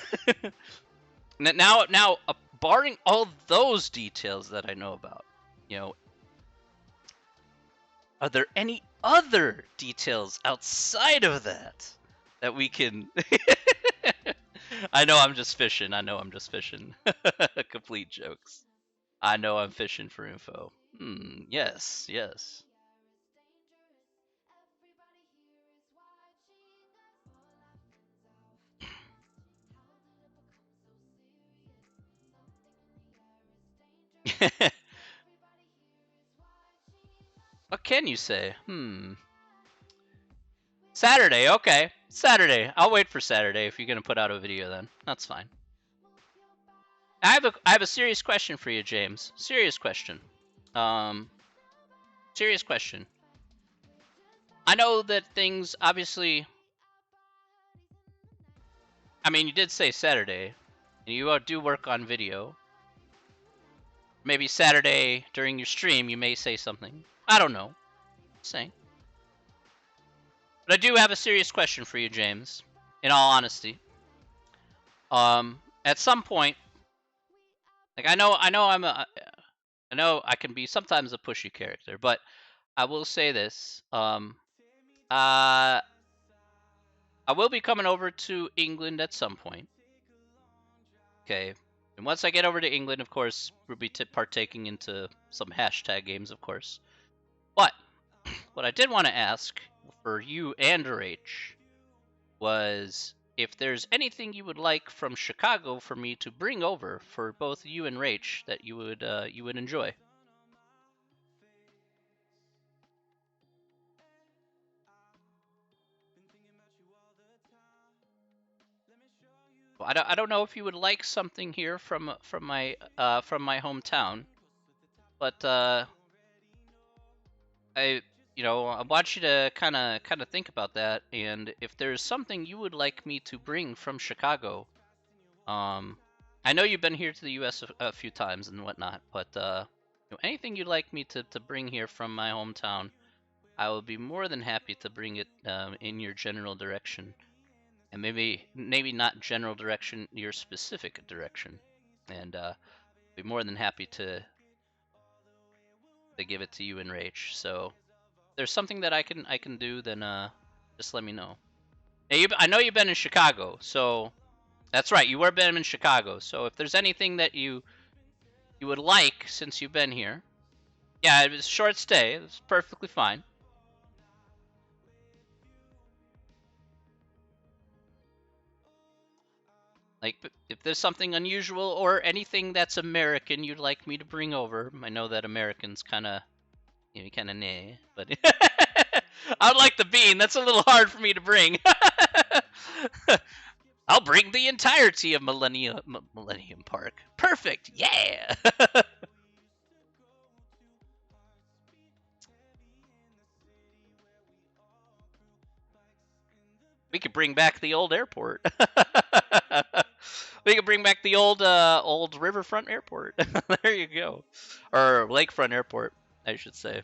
now, barring all those details that I know about, you know, are there any other details outside of that we can? I know I'm just fishing. Complete jokes. I know I'm fishing for info. Yes. What can you say? Saturday, okay. Saturday. I'll wait for Saturday if you're gonna put out a video then. That's fine. I have a serious question for you, James. Serious question. Um, serious question. I know that things obviously. I mean, you did say Saturday, and you do work on video. Maybe Saturday during your stream, you may say something. I don't know. Just saying. But I do have a serious question for you, James. In all honesty, at some point, like I know I can be sometimes a pushy character, but I will say this. Uh, I will be coming over to England at some point. Okay. And once I get over to England, of course, we'll be partaking into some hashtag games, of course. But what I did want to ask for you and RH was if there's anything you would like from Chicago for me to bring over for both you and Rach that you would enjoy. I don't know if you would like something here from my hometown, but I I want you to kind of think about that, and if there's something you would like me to bring from Chicago, I know you've been here to the U.S. a few times and whatnot, but anything you'd like me to bring here from my hometown, I will be more than happy to bring it in your general direction, and maybe not general direction, your specific direction, and be more than happy to give it to you and Rach. So if there's something that I can do, then just let me know. Hey, I know you've been in Chicago, so that's right. You were been in Chicago, so if there's anything that you would like since you've been here, yeah, it was a short stay. It was perfectly fine. Like, if there's something unusual or anything that's American you'd like me to bring over, I know that Americans kind of, kind of nay, but I would like the bean. That's a little hard for me to bring. I'll bring the entirety of Millennium Park. Perfect. Yeah. We could bring back the old airport. We could bring back the old riverfront airport. There you go, or lakefront airport, I should say.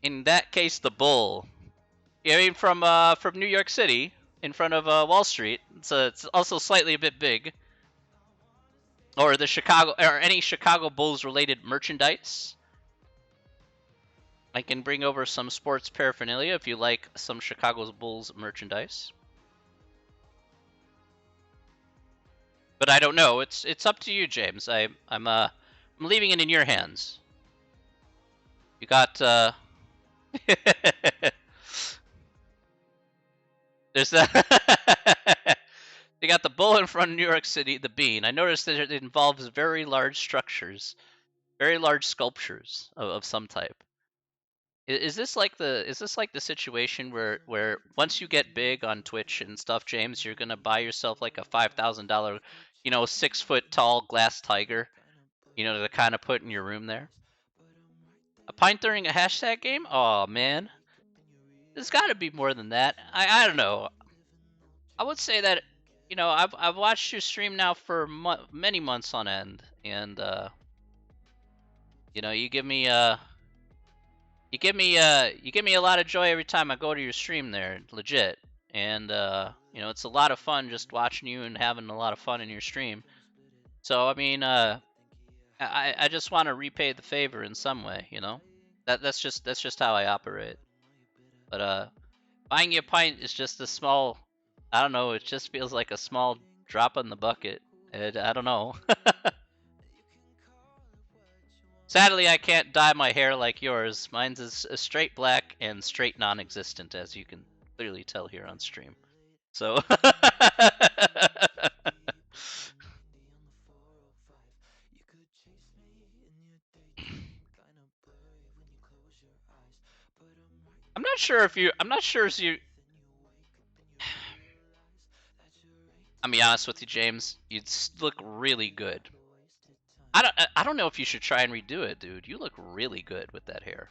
In that case, the Bull. Yeah, I mean from New York City, in front of Wall Street. It's also slightly a bit big. Or the Chicago or any Chicago Bulls related merchandise. I can bring over some sports paraphernalia if you like some Chicago Bulls merchandise. But I don't know. It's up to you, James. I'm leaving it in your hands. You got there's that. You got the bull in front of New York City, the bean. I noticed that it involves very large structures, very large sculptures of some type. Is this like the situation where once you get big on Twitch and stuff, James, you're gonna buy yourself like a $5,000, 6 foot tall glass tiger, to kind of put in your room there? A pint during a hashtag game? Oh man, there's got to be more than that. I don't know. I would say that I've watched you stream now for many months on end, and you give me you give me a lot of joy every time I go to your stream there, legit. And it's a lot of fun just watching you and having a lot of fun in your stream. So I mean, I just want to repay the favor in some way, that's just how I operate. But buying you a pint is just a small, I don't know, it just feels like a small drop in the bucket. And I don't know. Sadly, I can't dye my hair like yours. Mine's is a straight black and straight non-existent, as you can clearly tell here on stream. So I'm not sure if you I'm be honest with you, James. You'd look really good. I don't know if you should try and redo it, dude. You look really good with that hair.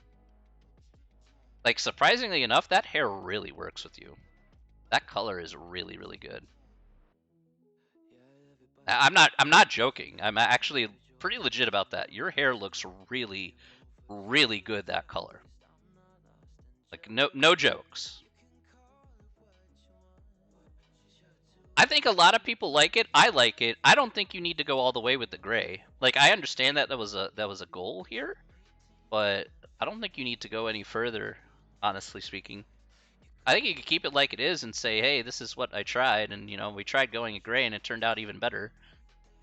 Like, surprisingly enough, that hair really works with you. That color is really, really good. I'm not joking. I'm actually pretty legit about that. Your hair looks really, really good that color. Like, no jokes. I think a lot of people like it. I like it. I don't think you need to go all the way with the gray. Like, I understand that was a goal here, but I don't think you need to go any further, honestly speaking. I think you could keep it like it is and say, hey, this is what I tried, and we tried going a gray and it turned out even better.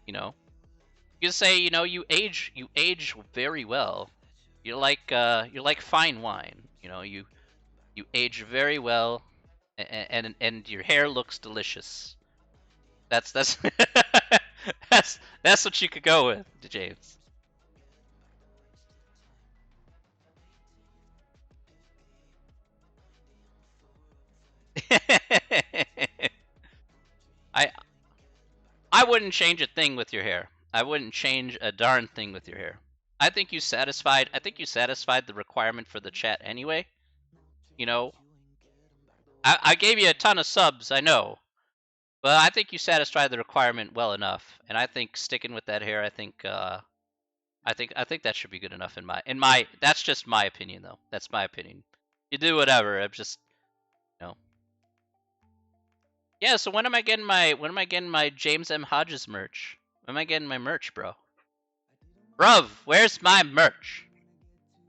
You know, you say, you age very well. You're like fine wine. You age very well, and your hair looks delicious. That's that's what you could go with, James. I I wouldn't change a thing with your hair. I wouldn't change a darn thing with your hair. I think you satisfied the requirement for the chat anyway. You know, I gave you a ton of subs, I know, but I think you satisfied the requirement well enough. And I think sticking with that hair, I think that should be good enough in my. That's just my opinion though. That's my opinion. You do whatever. I'm just you know. Yeah. So when am I getting my James M Hodges merch? When am I getting my merch, bro? Bruv, where's my merch?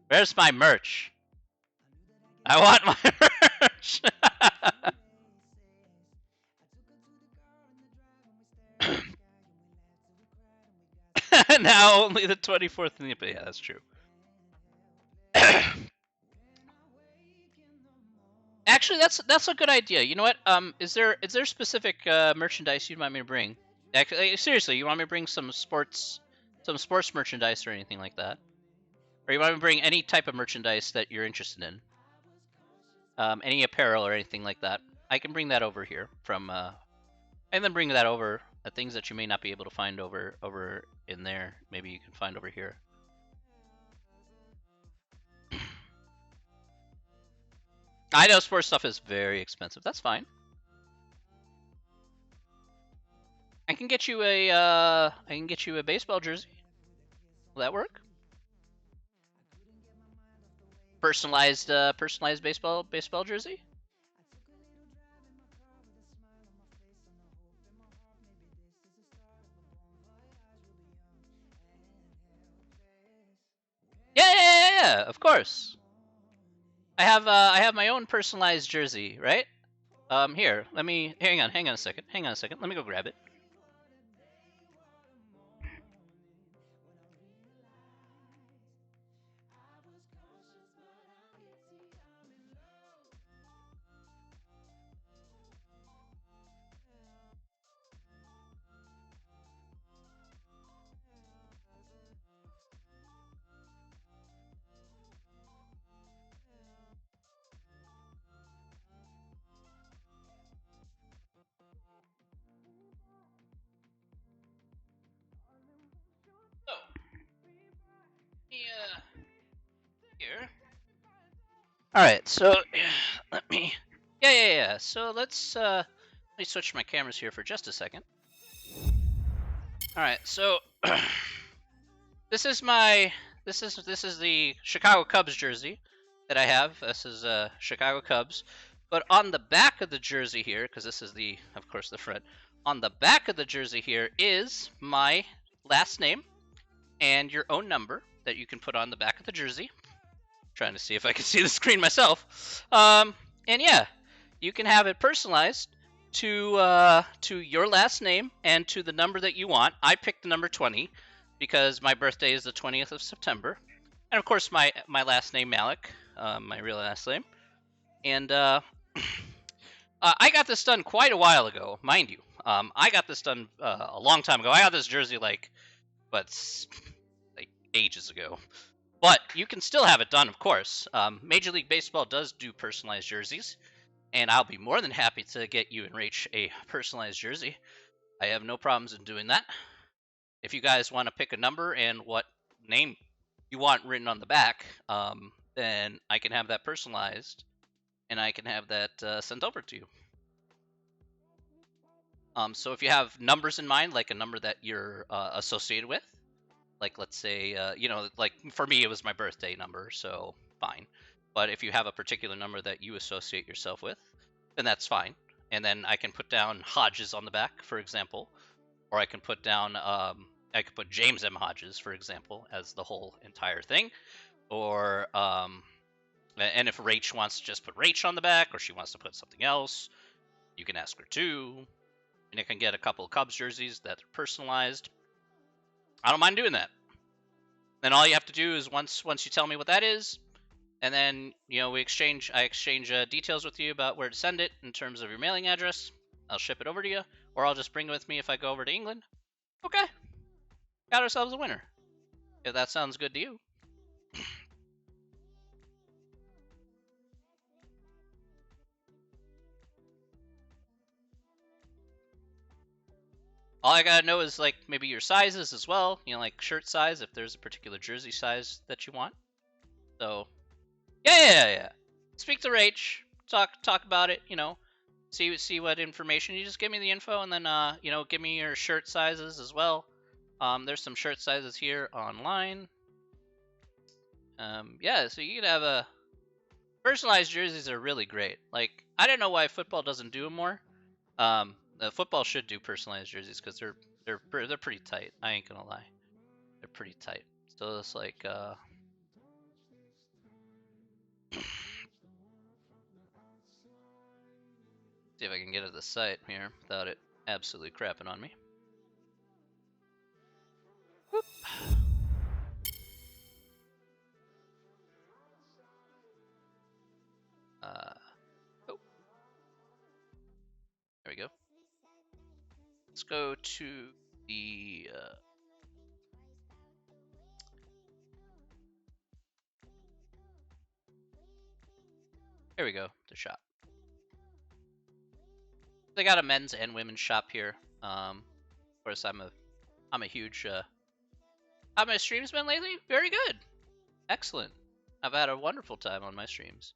Where's my merch? I want my merch. Now only the 24th. Yeah, that's true. Actually, that's a good idea. You know what? Is there specific merchandise you'd want me to bring? Actually, seriously, you want me to bring some sports merchandise or anything like that, or you want me to bring any type of merchandise that you're interested in? Any apparel or anything like that? I can bring that over here and then bring that over. Things that you may not be able to find over in there, maybe you can find over here. I know sports stuff is very expensive. That's fine. I can get you a baseball jersey. Will that work? Personalized baseball jersey. Yeah, yeah, yeah, yeah. Of course. I have my own personalized jersey, right? Here. Let me hang on a second. Hang on a second. Let me go grab it. So, here. All right. So, let me. Yeah, yeah, yeah. So let me switch my cameras here for just a second. All right. So, this is the Chicago Cubs jersey that I have. This is Chicago Cubs. But on the back of the jersey here, because this is of course, the front. On the back of the jersey here is my last name and your own number that you can put on the back of the jersey. Trying to see if I can see the screen myself. And yeah, you can have it personalized to your last name and to the number that you want. I picked the number 20 because my birthday is the 20th of September, and of course my last name Malik, my real last name. And I got this done quite a while ago, mind you. I got this done a long time ago. I got this jersey like ages ago. But you can still have it done, of course. Major League Baseball does do personalized jerseys, and I'll be more than happy to get you and Rach a personalized jersey. I have no problems in doing that. If you guys want to pick a number and what name you want written on the back, then I can have that personalized, and I can have that sent over to you. So if you have numbers in mind, like a number that you're associated with, like let's say, like for me, it was my birthday number, so fine. But if you have a particular number that you associate yourself with, then that's fine. And then I can put down Hodges on the back, for example, or I can put down, I could put James M. Hodges, for example, as the whole entire thing. Or, and if Rach wants to just put Rach on the back, or she wants to put something else, you can ask her too. And you can get a couple of Cubs jerseys that are personalized. I don't mind doing that. Then all you have to do is once you tell me what that is, and then I exchange details with you about where to send it in terms of your mailing address. I'll ship it over to you, or I'll just bring it with me if I go over to England. Okay, got ourselves a winner. If that sounds good to you. All I gotta know is like maybe your sizes as well. Like shirt size if there's a particular jersey size that you want. So yeah. Speak to Rach. Talk about it. See what information. You just give me the info, and then give me your shirt sizes as well. There's some shirt sizes here online. Yeah, so you could have a personalized jerseys are really great. Like I don't know why football doesn't do them more. Football should do personalized jerseys because they're pretty tight. I ain't gonna lie, they're pretty tight. So it's like see if I can get to the site here without it absolutely crapping on me. Whoop. Oh. There we go. Let's go to the there we go, the shop. They got a men's and women's shop here. Of course, I'm a huge. How my streams been lately? Very good, excellent. I've had a wonderful time on my streams.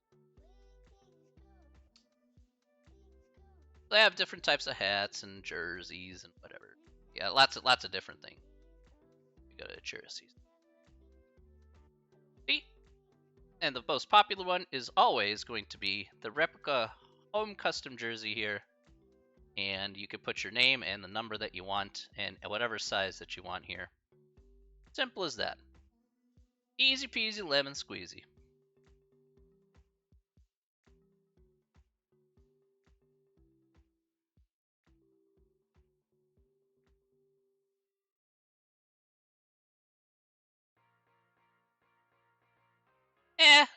They have different types of hats and jerseys and whatever. Yeah, lots of different things. You go to jerseys. See? And the most popular one is always going to be the replica home custom jersey here. And you can put your name and the number that you want and whatever size that you want here. Simple as that. Easy peasy lemon squeezy.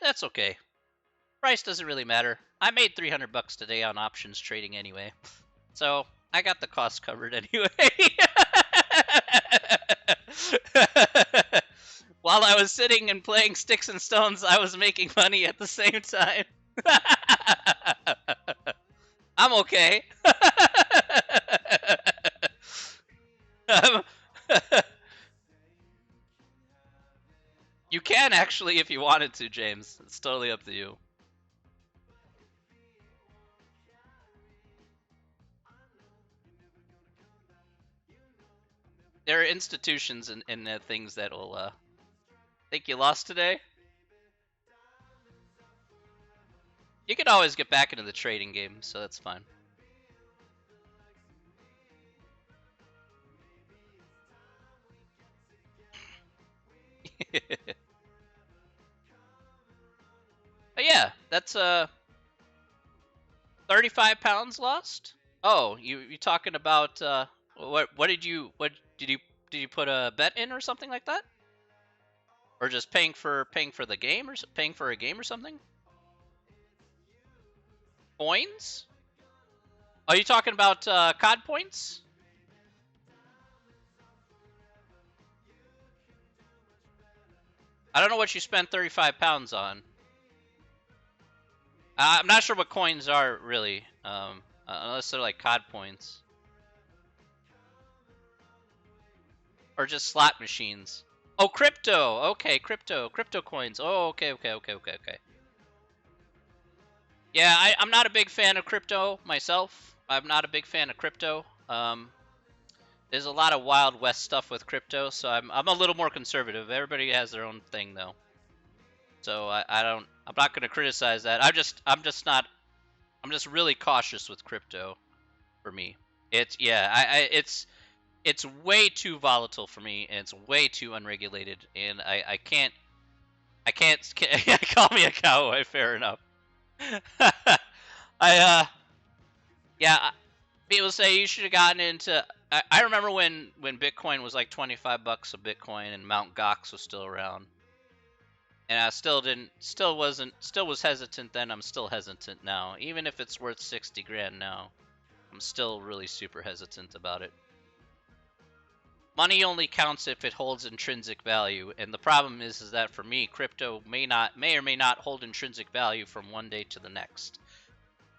That's okay. Price doesn't really matter. I made $300 today on options trading anyway. So I got the cost covered anyway. While I was sitting and playing Sticks and Stones, I was making money at the same time. I'm okay. You can actually if you wanted to, James. It's totally up to you. There are institutions and things that will think you lost today. You can always get back into the trading game, so that's fine. But yeah, that's 35 pounds lost. Oh, you talking about what did you put a bet in or something like that? Or just paying for the game or paying for a game or something? Coins? Are you talking about COD points? I don't know what you spent 35 pounds on. I'm not sure what coins are really, unless they're like COD points. Or just slot machines? Oh, crypto. Okay, crypto coins. Oh, okay. Yeah, I'm not a big fan of crypto myself. I'm not a big fan of crypto. There's a lot of Wild West stuff with crypto, so I'm a little more conservative. Everybody has their own thing though. So I'm not gonna criticize that. I'm just really cautious with crypto for me. It's yeah, it's way too volatile for me, and it's way too unregulated, and I can't call me a cowboy. Fair enough. I yeah, people say you should have gotten into. I remember when Bitcoin was like $25 a Bitcoin and Mount Gox was still around, and I still was hesitant then. I'm still hesitant now, even if it's worth 60 grand now. I'm still really super hesitant about it. Money only counts if it holds intrinsic value, and the problem is that for me, crypto may or may not hold intrinsic value from one day to the next.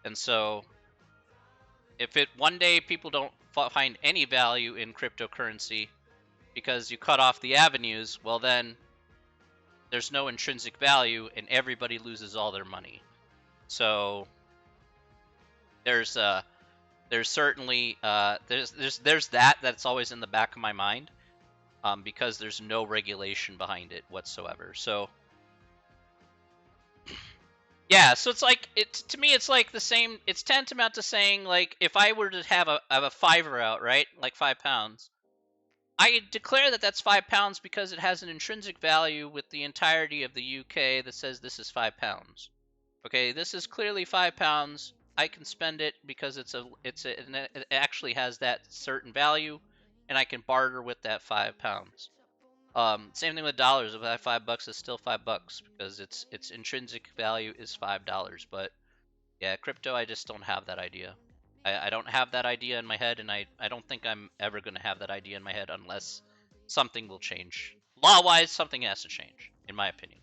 And so if it one day people don't find any value in cryptocurrency because you cut off the avenues, well then there's no intrinsic value and everybody loses all their money. So there's certainly there's that's always in the back of my mind, because there's no regulation behind it whatsoever. So yeah, so it's like to me it's like the same. It's tantamount to saying, like, if I were to have a fiver out, right, like £5, I declare that that's £5 because it has an intrinsic value with the entirety of the UK that says this is £5. Okay, this is clearly £5. I can spend it because it actually has that certain value, and I can barter with that £5. Same thing with dollars. If I have $5, it's still $5 because its intrinsic value is $5. But yeah, crypto, I just don't have that idea. I don't have that idea in my head, and I don't think I'm ever going to have that idea in my head unless something will change. Law-wise, something has to change, in my opinion.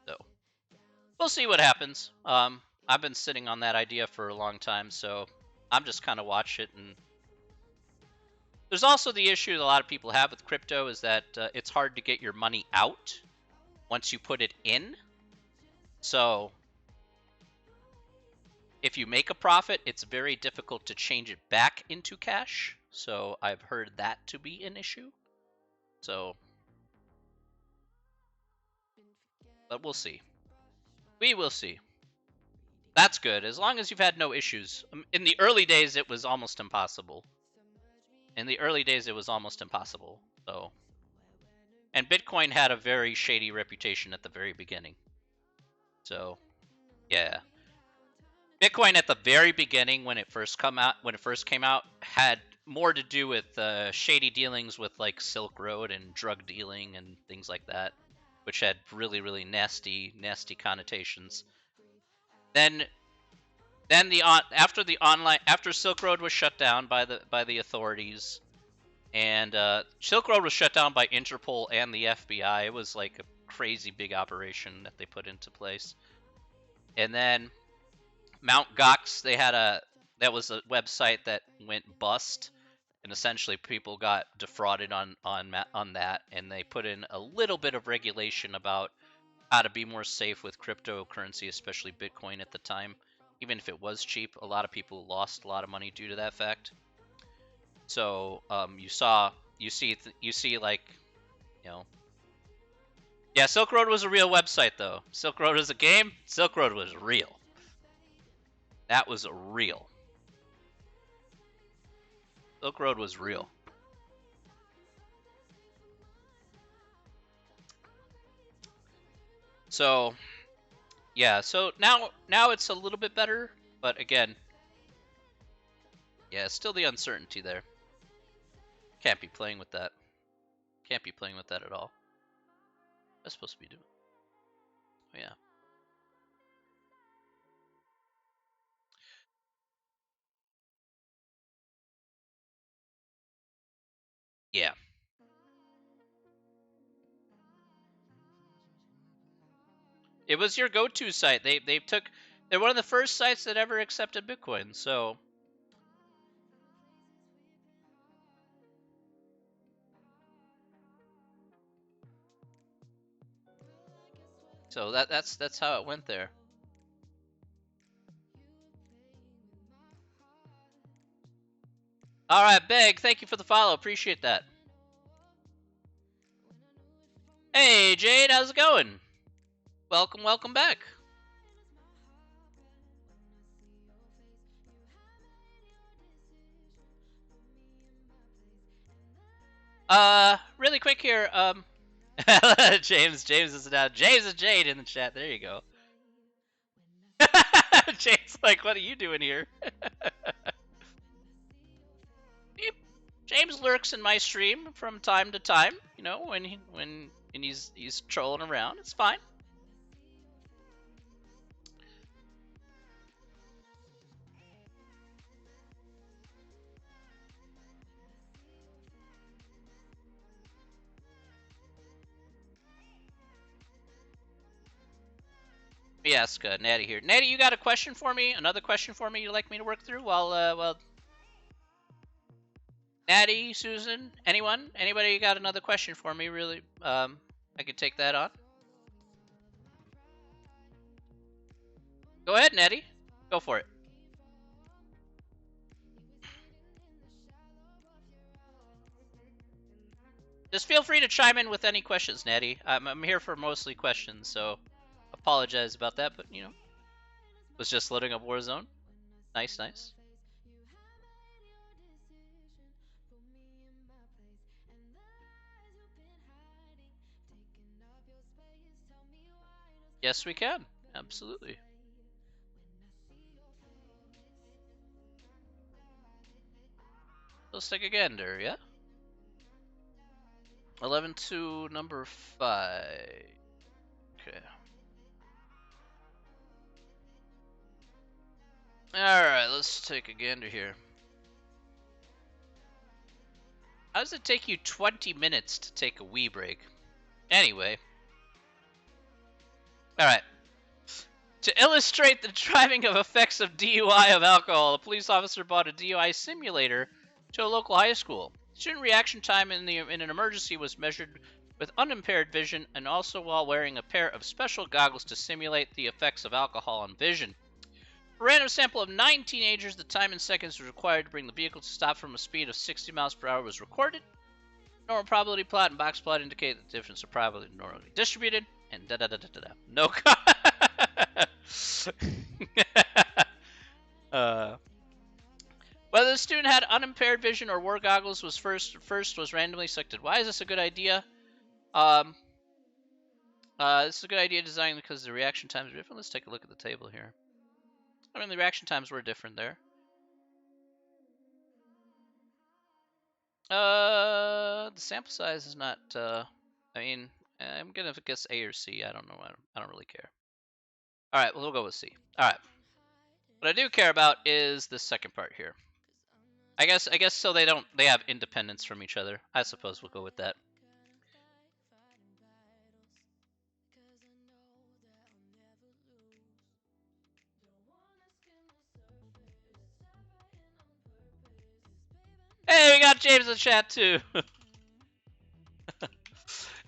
So we'll see what happens. I've been sitting on that idea for a long time, so I'm just kind of watch it. And there's also the issue that a lot of people have with crypto is that it's hard to get your money out once you put it in. So if you make a profit, it's very difficult to change it back into cash. So I've heard that to be an issue. So, but we'll see. We will see. That's good. As long as you've had no issues. In the early days, it was almost impossible. So, and Bitcoin had a very shady reputation at the very beginning. So, yeah. Bitcoin at the very beginning, when it first came out, had more to do with shady dealings with like Silk Road and drug dealing and things like that, which had really, really nasty connotations. Then after Silk Road was shut down by the authorities, and Silk Road was shut down by Interpol and the FBI. It was like a crazy big operation that they put into place. And then Mount Gox, that was a website that went bust, and essentially people got defrauded on that, and they put in a little bit of regulation about how to be more safe with cryptocurrency, especially Bitcoin at the time. Even if it was cheap, a lot of people lost a lot of money due to that fact. So you see like, yeah, Silk Road was a real website though. Silk Road is a game. Silk Road was real. That was real. Silk Road was real. So, yeah. So now it's a little bit better, but again, yeah, still the uncertainty there. Can't be playing with that. Can't be playing with that at all. That's supposed to be doing. Oh, yeah. Yeah. It was your go-to site. They're one of the first sites that ever accepted Bitcoin. So So that's how it went there. All right, Beg, thank you for the follow. Appreciate that. Hey, Jade, how's it going? Welcome back. Really quick here. James is now. James and Jade in the chat. There you go. James, like, what are you doing here? James lurks in my stream from time to time. You know, when he's trolling around. It's fine. Let me ask Natty here. Natty, you got a question for me? Another question for me you'd like me to work through while Natty, Susan, anyone? Anybody got another question for me? Really, I could take that on. Go ahead, Natty. Go for it. Just feel free to chime in with any questions, Natty. I'm here for mostly questions, so apologize about that, but you know, was just loading up Warzone. Nice, nice. Yes, we can. Absolutely. Let's take a gander, yeah? 11 to number 5. Okay. Alright, let's take a gander here. How does it take you 20 minutes to take a wee break? Anyway. Alright. To illustrate the driving of effects of DUI of alcohol, a police officer brought a DUI simulator to a local high school. Student reaction time in an emergency was measured with unimpaired vision and also while wearing a pair of special goggles to simulate the effects of alcohol on vision. For a random sample of 9 teenagers, the time in seconds was required to bring the vehicle to stop from a speed of 60 miles per hour was recorded. Normal probability plot and box plot indicate the difference of probability normally distributed. And da da da da da da. No. Whether the student had unimpaired vision or wore goggles was first was randomly selected. Why is this a good idea? This is a good idea designed because the reaction times are different. Let's take a look at the table here. I mean, the reaction times were different there. The sample size is not. I mean, I'm gonna guess A or C. I don't know. I don't really care. All right, well, we'll go with C. All right. What I do care about is the second part here. I guess so they have independence from each other. I suppose we'll go with that. Hey, we got James in the chat too.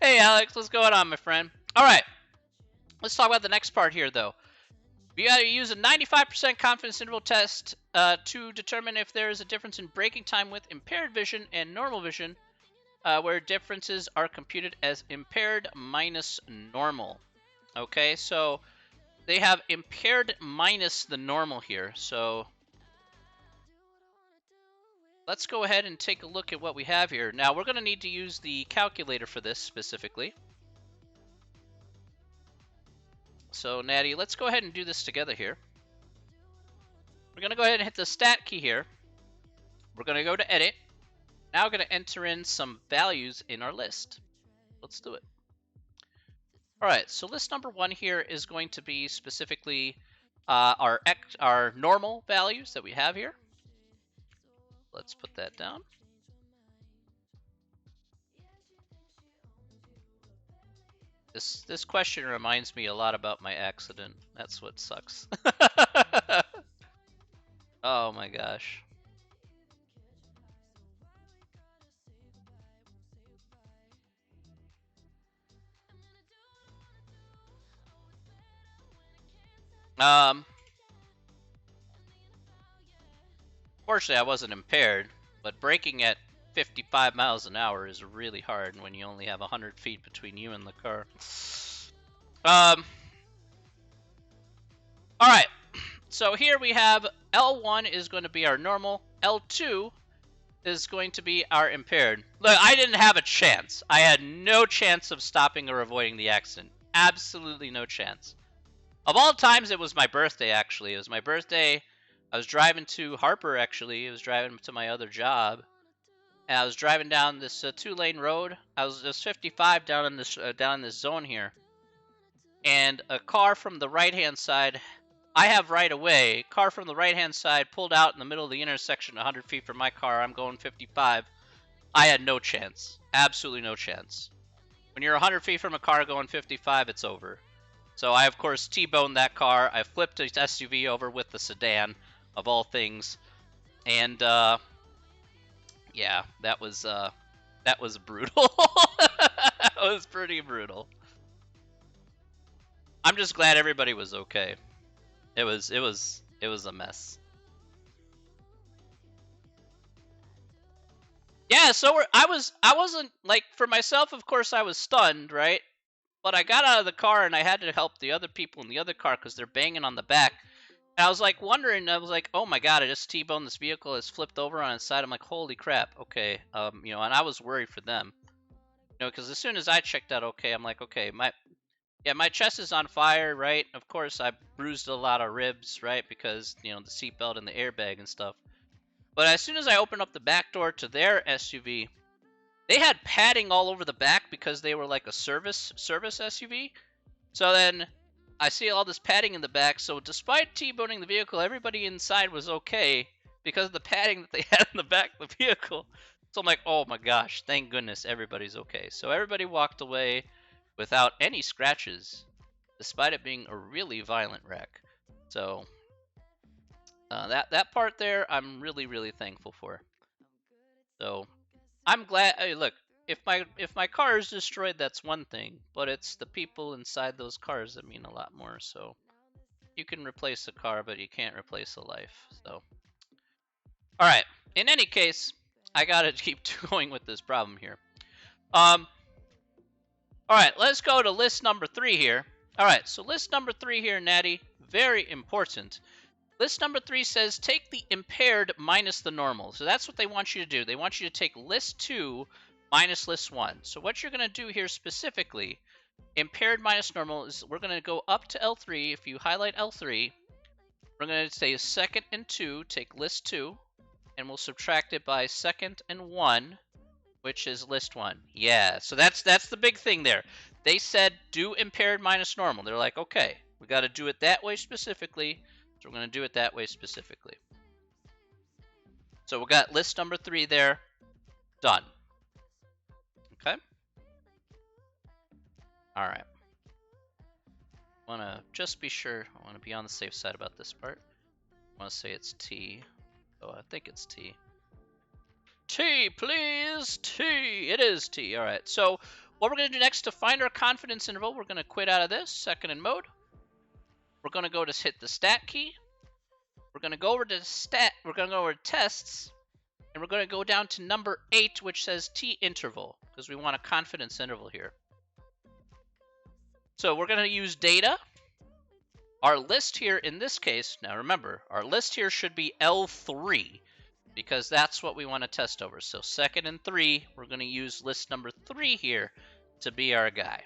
Hey, Alex, what's going on, my friend? All right, let's talk about the next part here, though. You gotta use a 95% confidence interval test to determine if there is a difference in braking time with impaired vision and normal vision, where differences are computed as impaired minus normal. Okay, so they have impaired minus the normal here. So let's go ahead and take a look at what we have here. Now, we're going to need to use the calculator for this specifically. So, Natty, let's go ahead and do this together here. We're going to go ahead and hit the stat key here. We're going to go to edit. Now we're going to enter in some values in our list. Let's do it. All right, so list number 1 here is going to be specifically our normal values that we have here. Let's put that down. This question reminds me a lot about my accident. That's what sucks. Oh my gosh. Fortunately, I wasn't impaired, but braking at 55 miles an hour is really hard when you only have 100 feet between you and the car. All right. So here we have L1 is going to be our normal. L2 is going to be our impaired. Look, I didn't have a chance. I had no chance of stopping or avoiding the accident. Absolutely no chance. Of all times, it was my birthday, actually. It was my birthday. I was driving to Harper, actually. I was driving to my other job. And I was driving down this 2-lane road. I was just 55 down in this zone here. And a car from the right-hand side, I have right away. Car from the right-hand side pulled out in the middle of the intersection 100 feet from my car. I'm going 55. I had no chance. Absolutely no chance. When you're 100 feet from a car going 55, it's over. So I, of course, T-boned that car. I flipped the SUV over with the sedan, of all things. And, yeah, that was brutal. That was pretty brutal. I'm just glad everybody was okay. It was a mess. Yeah, so I wasn't, like, for myself, of course, I was stunned, right? But I got out of the car and I had to help the other people in the other car because they're banging on the back. And I was like wondering, I was like, oh my god, I just T-boned this vehicle, it's flipped over on its side. I'm like, holy crap, okay. You know, and I was worried for them. You know, because as soon as I checked out okay, I'm like, okay, my chest is on fire, right? Of course, I bruised a lot of ribs, right? Because, you know, the seatbelt and the airbag and stuff. But as soon as I opened up the back door to their SUV, they had padding all over the back because they were like a service SUV. So then I see all this padding in the back. So despite T-boning the vehicle, everybody inside was okay because of the padding that they had in the back of the vehicle. So I'm like, oh my gosh, thank goodness everybody's okay. So everybody walked away without any scratches, despite it being a really violent wreck. So that part there, I'm really thankful for. So I'm glad. Hey, look, if my car is destroyed, that's one thing, but it's the people inside those cars that mean a lot more. So you can replace a car, but you can't replace a life. So, all right. In any case, I gotta keep going with this problem here. All right, let's go to list number 3 here. All right, so list number 3 here, Natty, very important. List number 3 says take the impaired minus the normal. So that's what they want you to do. They want you to take list 2 minus list 1. So what you're going to do here specifically, impaired minus normal, is we're going to go up to L3. If you highlight L3, we're going to say second and 2, take list 2, and we'll subtract it by second and 1, which is list 1. Yeah, so that's the big thing there. They said do impaired minus normal. They're like, okay, we got to do it that way specifically. So we're going to do it that way specifically. So we got list number 3 there. Done. Okay. All right. I want to just be sure. I want to be on the safe side about this part. I want to say it's T. Oh, I think it's T. T, please. T. It is T. All right. So what we're going to do next to find our confidence interval, we're going to quit out of this, second in mode. We're going to go to hit the stat key. We're going to go over to stat. We're going to go over to tests. And we're going to go down to number 8, which says T interval, because we want a confidence interval here. So we're going to use data. Our list here in this case, now remember, our list here should be L3, because that's what we want to test over. So second and 3, we're going to use list number 3 here to be our guy.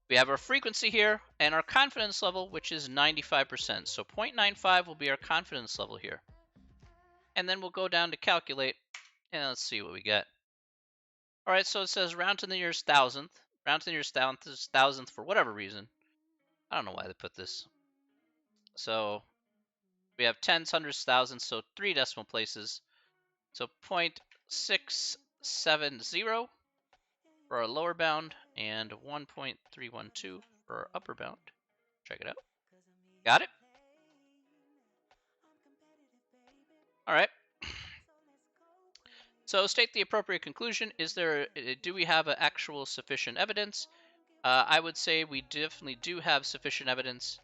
We have our frequency here and our confidence level, which is 95%. So 0.95 will be our confidence level here. And then we'll go down to calculate, and let's see what we get. All right, so it says round to the nearest thousandth. Round to the nearest thousandth for whatever reason. I don't know why they put this. So we have tens, hundreds, thousands, so 3 decimal places. So 0.670 for our lower bound and 1.312 for our upper bound. Check it out. Got it? All right. So state the appropriate conclusion. Do we have actual sufficient evidence? I would say we definitely do have sufficient evidence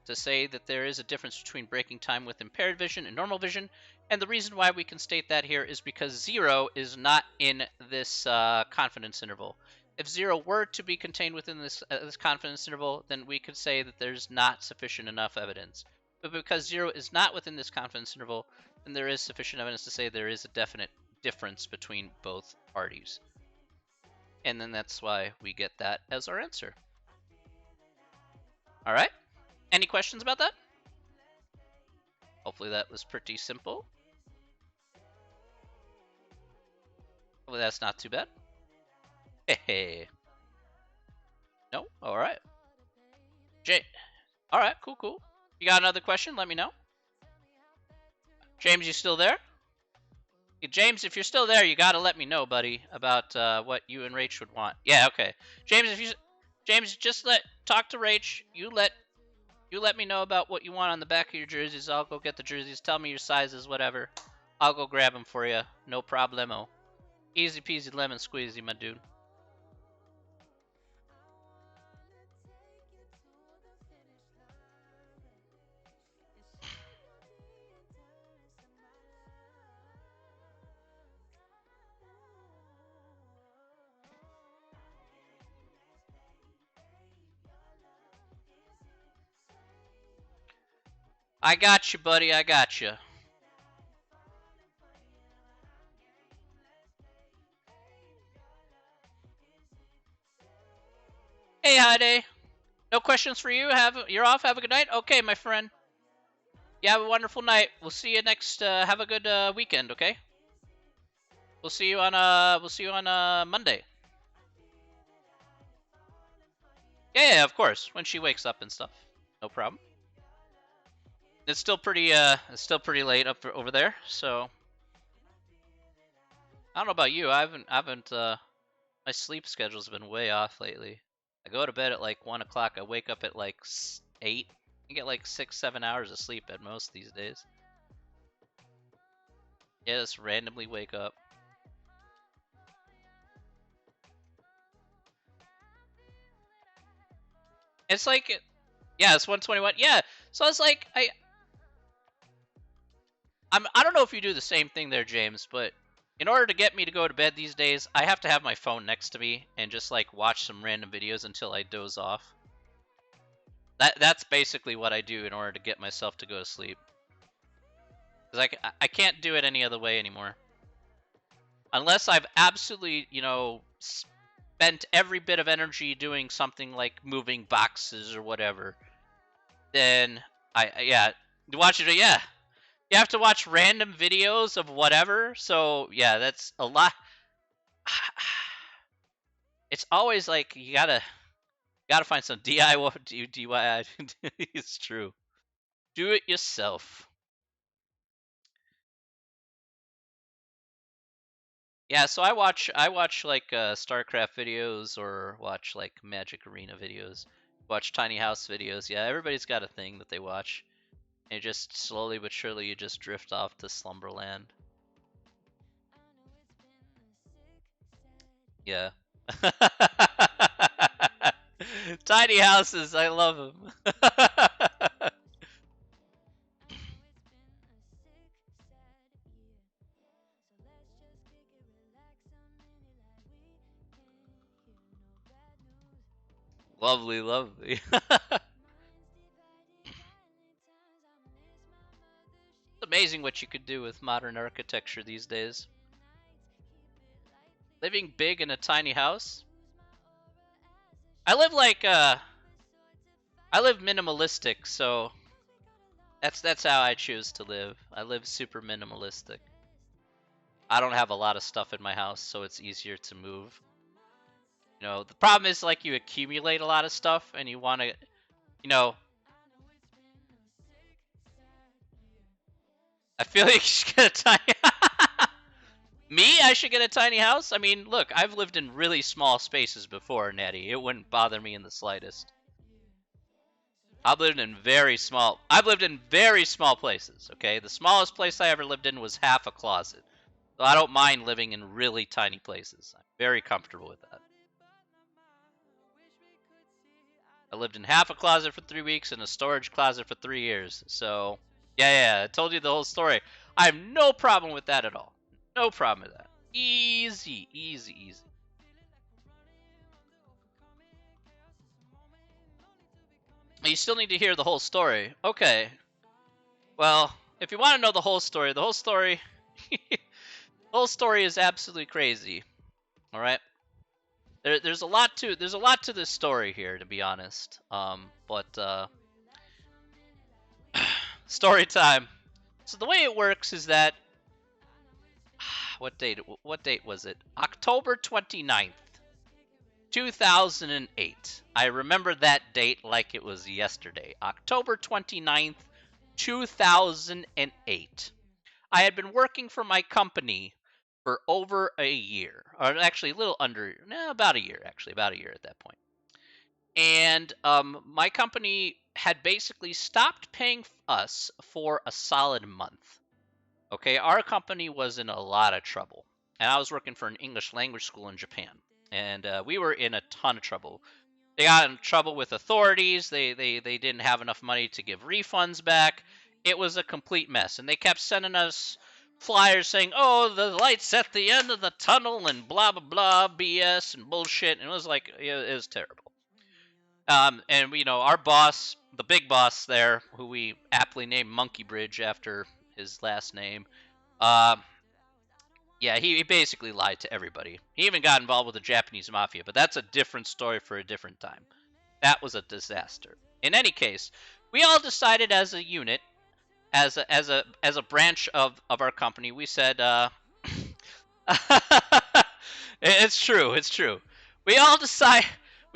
to say that there is a difference between breaking time with impaired vision and normal vision. And the reason why we can state that here is because 0 is not in this confidence interval. If 0 were to be contained within this confidence interval, then we could say that there's not sufficient enough evidence. But because 0 is not within this confidence interval, then there is sufficient evidence to say there is a definite difference between both parties. And then that's why we get that as our answer. All right. Any questions about that? Hopefully that was pretty simple. Hopefully that's not too bad. Hey. No? All right. Jay. All right, cool. You got another question? Let me know. James, you still there? James, if you're still there, you gotta let me know, buddy, about what you and Rach would want. Yeah, okay. James, just talk to Rach. You let me know about what you want on the back of your jerseys. I'll go get the jerseys. Tell me your sizes, whatever. I'll go grab them for you. No problemo. Easy peasy lemon squeezy, my dude. I got you, buddy. I got you. Hey, Heide. No questions for you. You're off. Have a good night. Okay, my friend. You have a wonderful night. We'll see you next. Have a good weekend. Okay. We'll see you on Monday. Yeah, of course. When she wakes up and stuff. No problem. It's still pretty late over there. So I don't know about you. I haven't. My sleep schedule's been way off lately. I go to bed at like 1 o'clock. I wake up at like 8. I get like 6-7 hours of sleep at most these days. Yeah, just randomly wake up. It's like, yeah, it's 1:21. Yeah, so it's like I don't know if you do the same thing there, James, but in order to get me to go to bed these days, I have to have my phone next to me and just like watch some random videos until I doze off. That's basically what I do in order to get myself to go to sleep. Because I can't do it any other way anymore. Unless I've absolutely, spent every bit of energy doing something like moving boxes or whatever, then watch it. Yeah, you have to watch random videos of whatever. So yeah, that's a lot. It's always like you gotta find some DIY. It's true. Do it yourself. Yeah, so I watch like StarCraft videos or watch like Magic Arena videos, watch Tiny House videos. Yeah, everybody's got a thing that they watch. And just slowly but surely you just drift off to slumberland. Yeah. Tiny houses, I love them. Lovely. It's amazing what you could do with modern architecture these days. Living big in a tiny house. I live minimalistic, so that's how I choose to live. I live super minimalistic. I don't have a lot of stuff in my house, so it's easier to move. The problem is like you accumulate a lot of stuff and you want to, I feel like you should get a tiny Me? I should get a tiny house? I mean, look, I've lived in really small spaces before, Natty. It wouldn't bother me in the slightest. I've lived in very small places, okay? The smallest place I ever lived in was half a closet. So I don't mind living in really tiny places. I'm very comfortable with that. I lived in half a closet for 3 weeks and a storage closet for 3 years. So, yeah, I told you the whole story. I have no problem with that at all. No problem with that. Easy, easy, easy. You still need to hear the whole story. Okay. Well, if you want to know the whole story, the whole story is absolutely crazy. All right. There's a lot to this story here, to be honest. But story time. So the way it works is that what date was it? October 29th, 2008. I remember that date like it was yesterday. October 29th, 2008. I had been working for my company for over a year, or actually a little under, about a year, about a year at that point. And my company had basically stopped paying us for a solid month. Okay, our company was in a lot of trouble, and I was working for an English language school in Japan, and we were in a ton of trouble. They got in trouble with authorities. They didn't have enough money to give refunds back. It was a complete mess, and they kept sending us flyers saying, "Oh, the light's at the end of the tunnel," and blah blah blah BS and bullshit. And it was like it was terrible. And our boss, the big boss there, who we aptly named Monkey Bridge after his last name, uh, yeah, he basically lied to everybody. He even got involved with the Japanese mafia, but that's a different story for a different time. That was a disaster. In any case, we all decided as a unit, as a branch of our company, we said, it's true, it's true. We all decide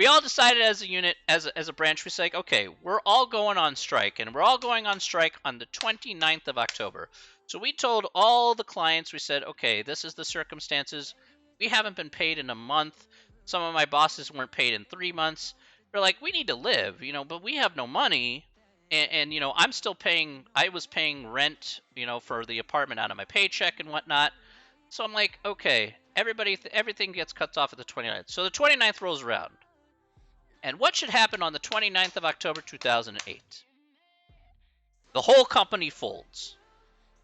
we all decided as a unit, as a branch, we say, okay, we're all going on strike, and we're all going on strike on the 29th of October. So we told all the clients, we said, okay, this is the circumstances. We haven't been paid in a month. Some of my bosses weren't paid in 3 months. They're like, we need to live, but we have no money. And I'm still paying, I was paying rent, for the apartment out of my paycheck and whatnot. So I'm like, okay, everything gets cut off at the 29th. So the 29th rolls around. And what should happen on the 29th of October 2008? The whole company folds.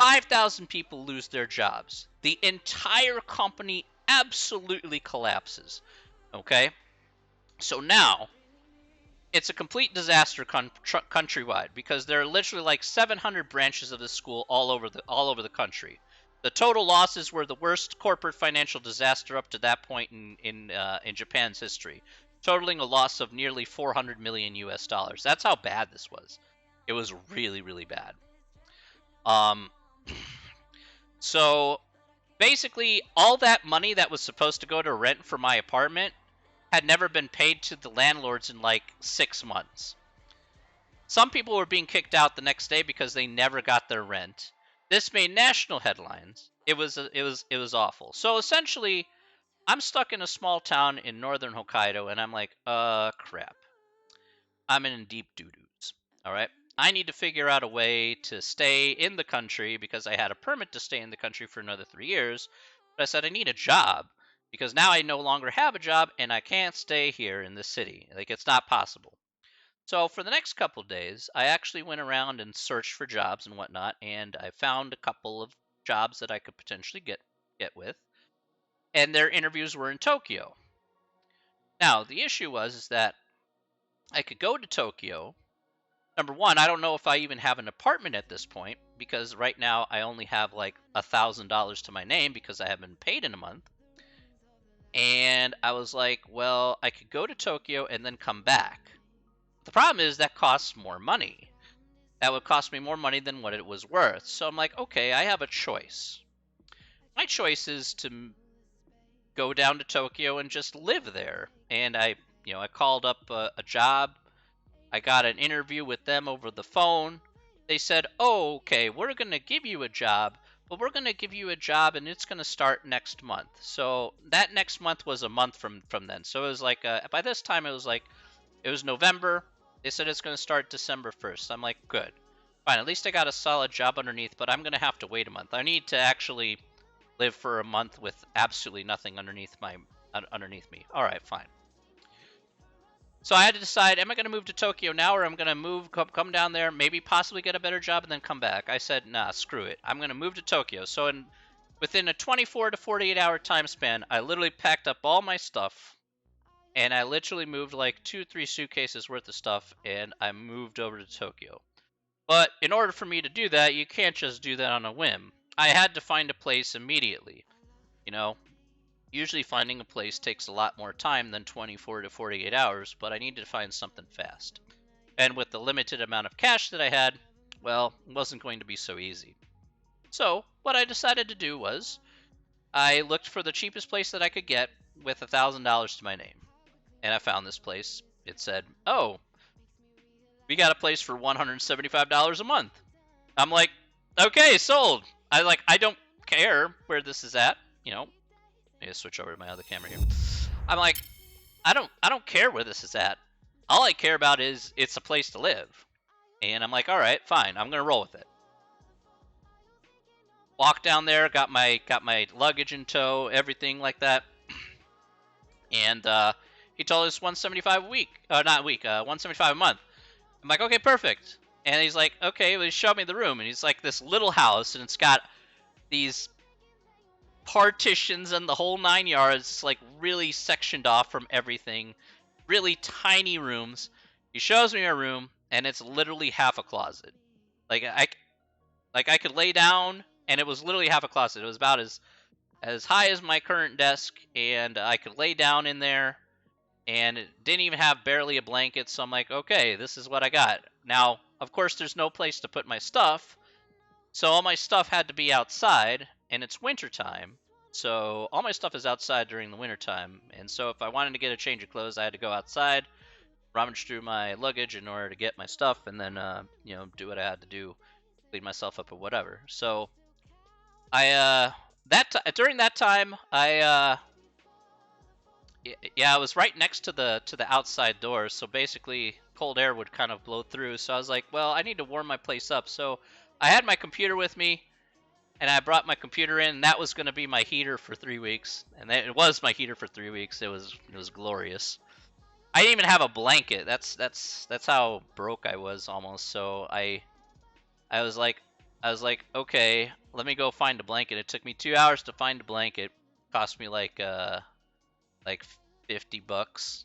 5,000 people lose their jobs. The entire company absolutely collapses. Okay? So now it's a complete disaster countrywide because there are literally like 700 branches of this school all over the country. The total losses were the worst corporate financial disaster up to that point in Japan's history, totaling a loss of nearly 400 million US dollars. That's how bad this was. It was really, really bad. Um, so basically, all that money that was supposed to go to rent for my apartment had never been paid to the landlords in like 6 months. Some people were being kicked out the next day because they never got their rent. This made national headlines. It was awful. So essentially, I'm stuck in a small town in northern Hokkaido, and I'm like, crap. I'm in deep doo-doos. All right. I need to figure out a way to stay in the country because I had a permit to stay in the country for another 3 years. But I said I need a job because now I no longer have a job and I can't stay here in the city. Like, it's not possible. So for the next couple of days, I actually went around and searched for jobs and whatnot, and I found a couple of jobs that I could potentially get with, and their interviews were in Tokyo. Now the issue was is that I could go to Tokyo. Number one, I don't know if I even have an apartment at this point because right now I only have like $1,000 to my name because I haven't been paid in a month. And I was like, well, I could go to Tokyo and then come back. The problem is that costs more money. That would cost me more money than what it was worth. So I'm like, okay, I have a choice. My choice is to go down to Tokyo and just live there. And I called up a job. I got an interview with them over the phone. They said, oh, okay, we're going to give you a job, but we're going to give you a job and it's going to start next month. So that next month was a month from then. So it was like, by this time, it was November. They said it's going to start December 1st. I'm like, good. Fine, at least I got a solid job underneath, but I'm going to have to wait a month. I need to actually live for a month with absolutely nothing underneath me. All right, fine. So I had to decide, am I going to move to Tokyo now, or I'm going to come down there, maybe possibly get a better job, and then come back? I said, nah, screw it. I'm going to move to Tokyo. So within a 24 to 48 hour time span, I literally packed up all my stuff, and I literally moved like 2-3 suitcases worth of stuff, and I moved over to Tokyo. But in order for me to do that, you can't just do that on a whim. I had to find a place immediately. You know, usually finding a place takes a lot more time than 24 to 48 hours, but I needed to find something fast. And with the limited amount of cash that I had, well, it wasn't going to be so easy. So, what I decided to do was, I looked for the cheapest place that I could get with $1,000 to my name. And I found this place. It said, oh, we got a place for $175 a month. I'm like, okay, sold. I don't care where this is at, you know. Let me switch over to my other camera here. I'm like, I don't care where this is at. All I care about is it's a place to live. And I'm like, all right, fine, I'm gonna roll with it. Walked down there, got my luggage in tow, everything like that. And he told us 175 a week, not a week, 175 a month. I'm like, okay, perfect. And he's like, okay, well, he showed me the room, and he's like this little house, and it's got these partitions and the whole 9 yards, like really sectioned off from everything, really tiny rooms. He shows me a room, and it's literally half a closet. Like I could lay down, and it was literally half a closet. It was about as high as my current desk, and I could lay down in there, and it didn't even have barely a blanket. So I'm like, okay, this is what I got. Now, of course, there's no place to put my stuff, so all my stuff had to be outside, and it's wintertime. So all my stuff is outside during the wintertime. And so if I wanted to get a change of clothes, I had to go outside, rummage through my luggage in order to get my stuff, and then, do what I had to do, clean myself up or whatever. So during that time, I was right next to the outside door. So basically, cold air would kind of blow through. So I was like, well, I need to warm my place up. So I had my computer with me, and I brought my computer in, and that was going to be my heater for 3 weeks. And it was my heater for 3 weeks. It was glorious. I didn't even have a blanket. That's how broke I was almost. So I was like, okay, let me go find a blanket. It took me 2 hours to find a blanket. Cost me like $50,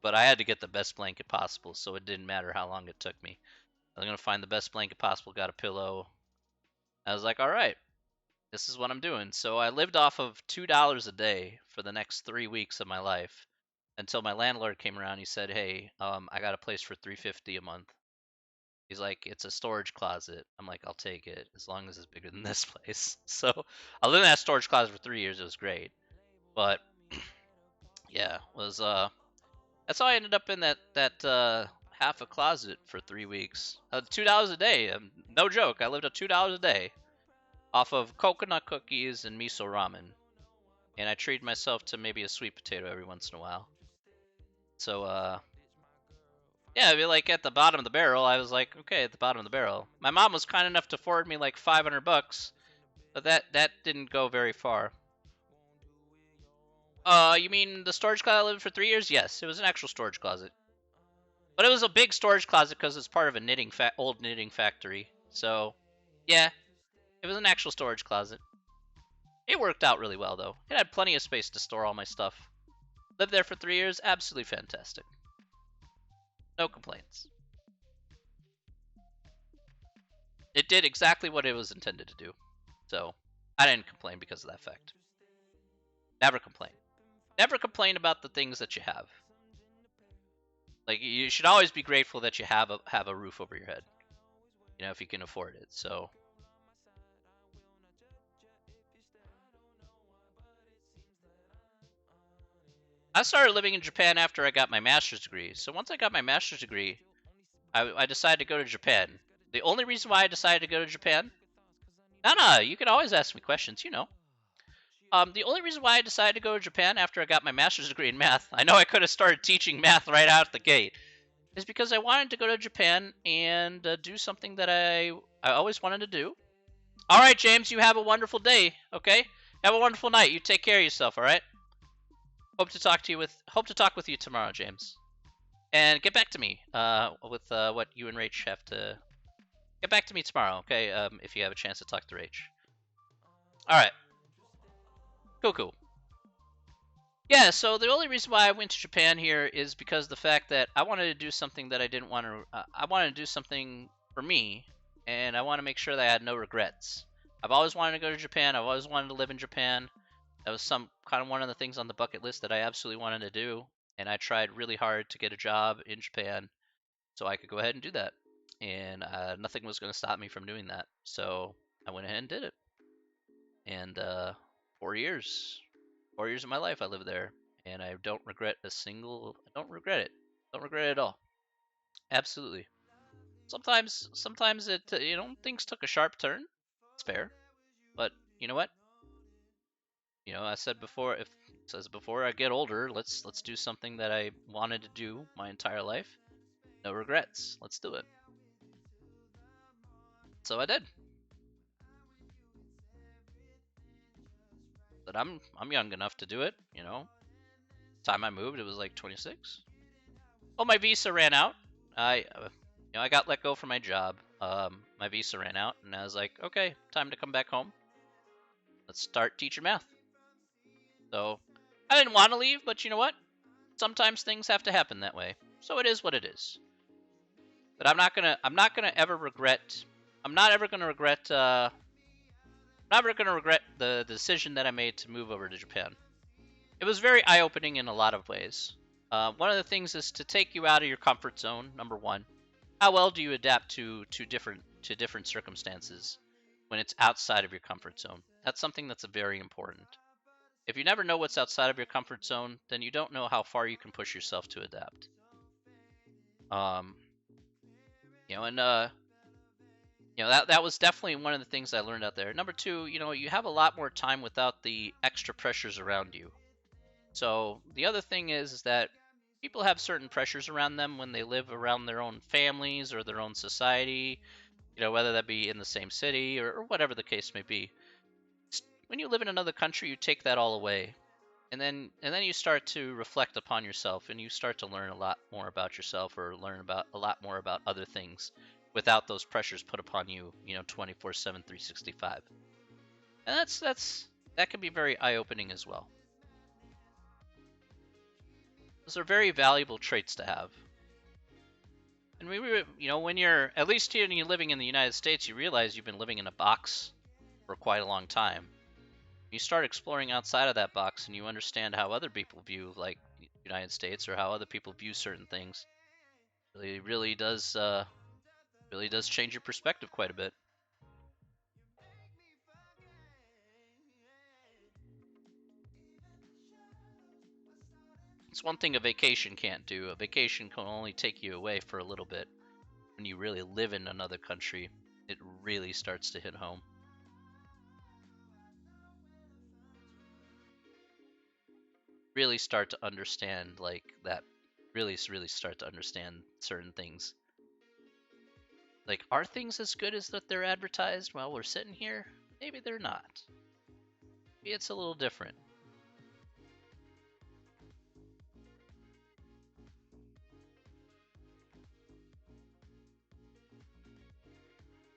but I had to get the best blanket possible, so it didn't matter how long it took me. I was gonna find the best blanket possible. Got a pillow. I was like, all right, this is what I'm doing. So I lived off of $2 a day for the next 3 weeks of my life until my landlord came around. He said, hey, I got a place for $350 a month. He's like, it's a storage closet. I'm like, I'll take it as long as it's bigger than this place. So I lived in that storage closet for 3 years. It was great, but yeah, that's how I ended up in that half a closet for 3 weeks. $2 a day, no joke. I lived on $2 a day off of coconut cookies and miso ramen, and I treated myself to maybe a sweet potato every once in a while. So yeah, I mean, like at the bottom of the barrel, I was like, okay, at the bottom of the barrel. My mom was kind enough to forward me like $500, but that didn't go very far. You mean the storage closet I lived for 3 years? Yes, it was an actual storage closet. But it was a big storage closet because it's part of a old knitting factory. So, yeah, it was an actual storage closet. It worked out really well, though. It had plenty of space to store all my stuff. Lived there for 3 years, absolutely fantastic. No complaints. It did exactly what it was intended to do. So, I didn't complain because of that fact. Never complain. Never complain about the things that you have. Like, you should always be grateful that you have a roof over your head. You know, if you can afford it. So I started living in Japan after I got my master's degree. So once I got my master's degree, I decided to go to Japan. The only reason why I decided to go to Japan? No, you can always ask me questions, you know. The only reason why I decided to go to Japan after I got my master's degree in math, I know I could have started teaching math right out the gate, is because I wanted to go to Japan and do something that I always wanted to do. All right, James, you have a wonderful day, okay? Have a wonderful night. You take care of yourself, all right? Hope to talk with you tomorrow, James. And get back to me with what you and Rach have to. Get back to me tomorrow, okay? If you have a chance to talk to Rach. All right. Cool, cool. Yeah, so the only reason why I went to Japan here is because the fact that I wanted to do something that I didn't want to. I wanted to do something for me, and I want to make sure that I had no regrets. I've always wanted to go to Japan. I've always wanted to live in Japan. That was some kind of one of the things on the bucket list that I absolutely wanted to do, and I tried really hard to get a job in Japan so I could go ahead and do that. And nothing was going to stop me from doing that. So I went ahead and did it. And 4 years, 4 years of my life I lived there, and I don't regret a single. I don't regret it. Don't regret it at all. Absolutely. Sometimes it things took a sharp turn. It's fair, but you know what? I said before, if it says before I get older, let's do something that I wanted to do my entire life. No regrets. Let's do it. So I did. But I'm young enough to do it. Time I moved, it was like 26. Well, my visa ran out. I got let go from my job. My visa ran out, and I was like, okay, time to come back home. Let's start teaching math. So I didn't want to leave, but you know what? Sometimes things have to happen that way. So it is what it is. But I'm not gonna ever regret. I'm not ever gonna regret. I'm never gonna regret the decision that I made to move over to Japan. It was very eye-opening in a lot of ways. One of the things is to take you out of your comfort zone. Number one, how well do you adapt to different circumstances when it's outside of your comfort zone? That's something that's very important. If you never know what's outside of your comfort zone, then you don't know how far you can push yourself to adapt. Um, and that was definitely one of the things I learned out there. Number two, you have a lot more time without the extra pressures around you. So the other thing is that people have certain pressures around them when they live around their own families or their own society, whether that be in the same city or whatever the case may be. When you live in another country, you take that all away. And then you start to reflect upon yourself, and you start to learn a lot more about yourself, or learn about a lot more about other things without those pressures put upon you, 24/7, 365. And that can be very eye-opening as well. Those are very valuable traits to have. And when you're at least here and you're living in the United States, you realize you've been living in a box for quite a long time. You start exploring outside of that box, and you understand how other people view, like, the United States, or how other people view certain things. Really does change your perspective quite a bit. It's one thing a vacation can't do. A vacation can only take you away for a little bit. When you really live in another country, it really starts to hit home. Really start to understand, like, that. Really start to understand certain things. Like, are things as good as that they're advertised while we're sitting here? Maybe they're not. Maybe it's a little different.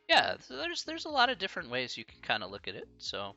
Yeah, so there's a lot of different ways you can kind of look at it. So,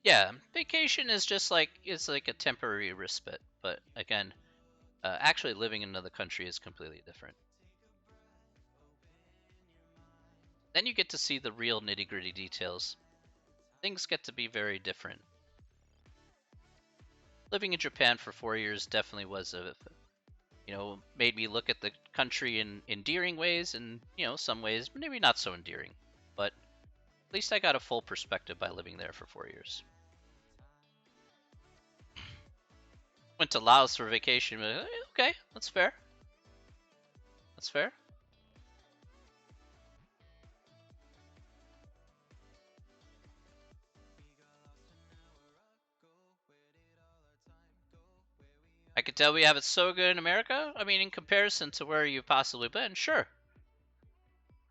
yeah, vacation is just like, it's like a temporary respite. But again, actually living in another country is completely different. then you get to see the real nitty-gritty details. Things get to be very different. Living in Japan for 4 years definitely was made me look at the country in endearing ways, and some ways maybe not so endearing. But at least I got a full perspective by living there for 4 years. Went to Laos for vacation. But, okay, that's fair. That's fair. I could tell we have it so good in America. I mean, in comparison to where you've possibly been, sure.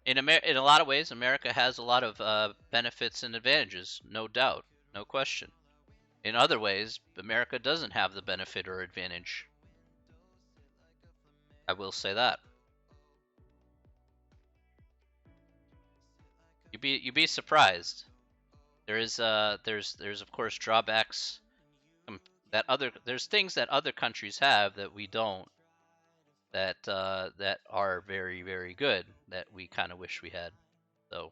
In a lot of ways, America has a lot of benefits and advantages, no doubt, no question. In other ways, America doesn't have the benefit or advantage. I will say that. You'd be surprised. There's of course drawbacks there's things that other countries have that we don't, that are very, very good, that we kind of wish we had. So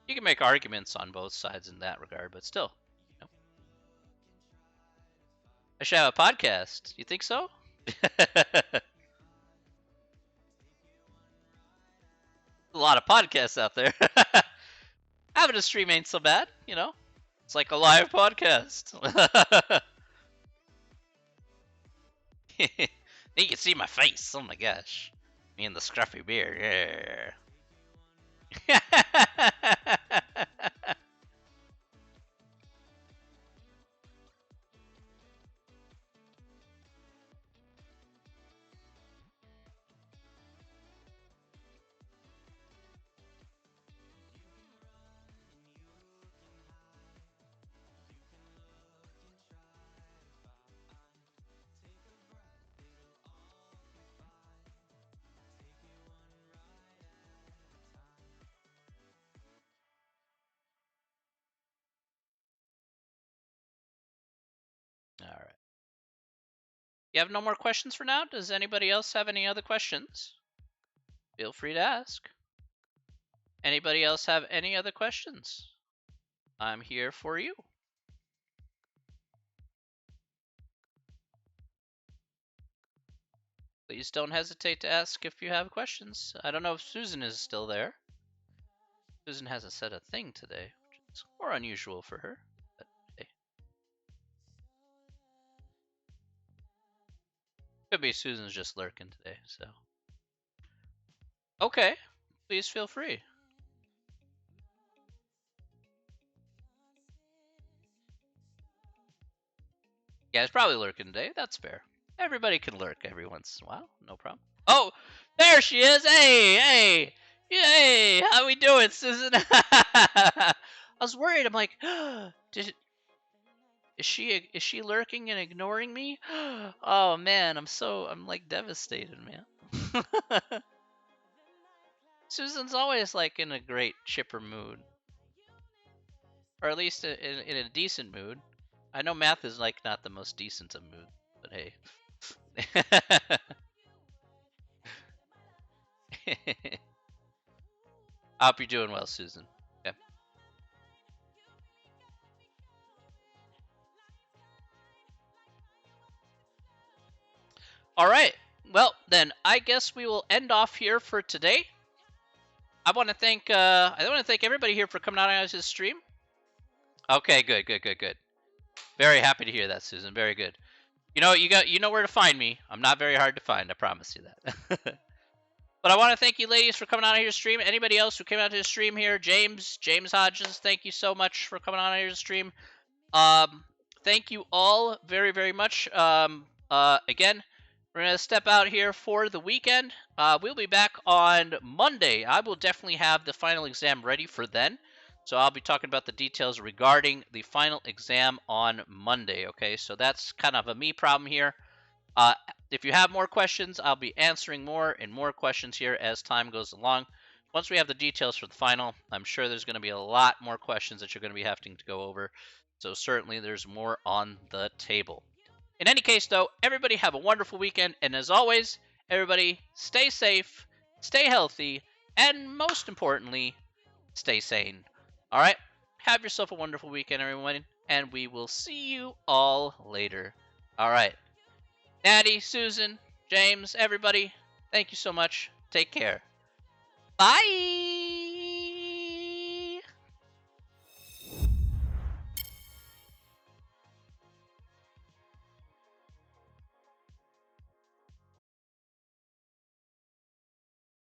you can make arguments on both sides in that regard, but still, I should have a podcast. You think so? A lot of podcasts out there. Having a stream ain't so bad, It's like a live podcast. You can see my face. Oh my gosh. Me and the scruffy beard. Yeah. All right. You have no more questions for now? Does anybody else have any other questions? Feel free to ask. Anybody else have any other questions? I'm here for you. Please don't hesitate to ask if you have questions. I don't know if Susan is still there. Susan hasn't said a thing today, which is more unusual for her. But hey. Could be Susan's just lurking today, so. Okay, please feel free. Yeah, it's probably lurking today. That's fair. Everybody can lurk every once in a while. No problem. Oh, there she is. Hey. Hey, how we doing, Susan? I was worried. I'm like, is she lurking and ignoring me? Oh man, I'm like devastated, man. Susan's always like in a great chipper mood, or at least in a decent mood. I know math is like not the most decent of mood, but hey. I hope you're doing well, Susan. Okay. All right. Well, then I guess we will end off here for today. I want to thank everybody here for coming out on this stream. Okay, good. Very happy to hear that, Susan. Very good. You know where to find me. I'm not very hard to find. I promise you that. But I want to thank you, ladies, for coming out here to stream. Anybody else who came out to the stream here, James Hodges, thank you so much for coming out here to stream. Thank you all very, very much. Again, we're gonna step out here for the weekend. We'll be back on Monday. I will definitely have the final exam ready for then. So I'll be talking about the details regarding the final exam on Monday. Okay, so that's kind of a me problem here. If you have more questions, I'll be answering more and more questions here as time goes along. Once we have the details for the final, I'm sure there's going to be a lot more questions that you're going to be having to go over. So certainly there's more on the table. In any case, though, everybody have a wonderful weekend. And as always, Everybody, stay safe, stay healthy, and most importantly, stay sane. All right? Have yourself a wonderful weekend, everyone, and we will see you all later. All right. Natty, Susan, James, everybody, thank you so much. Take care. Bye!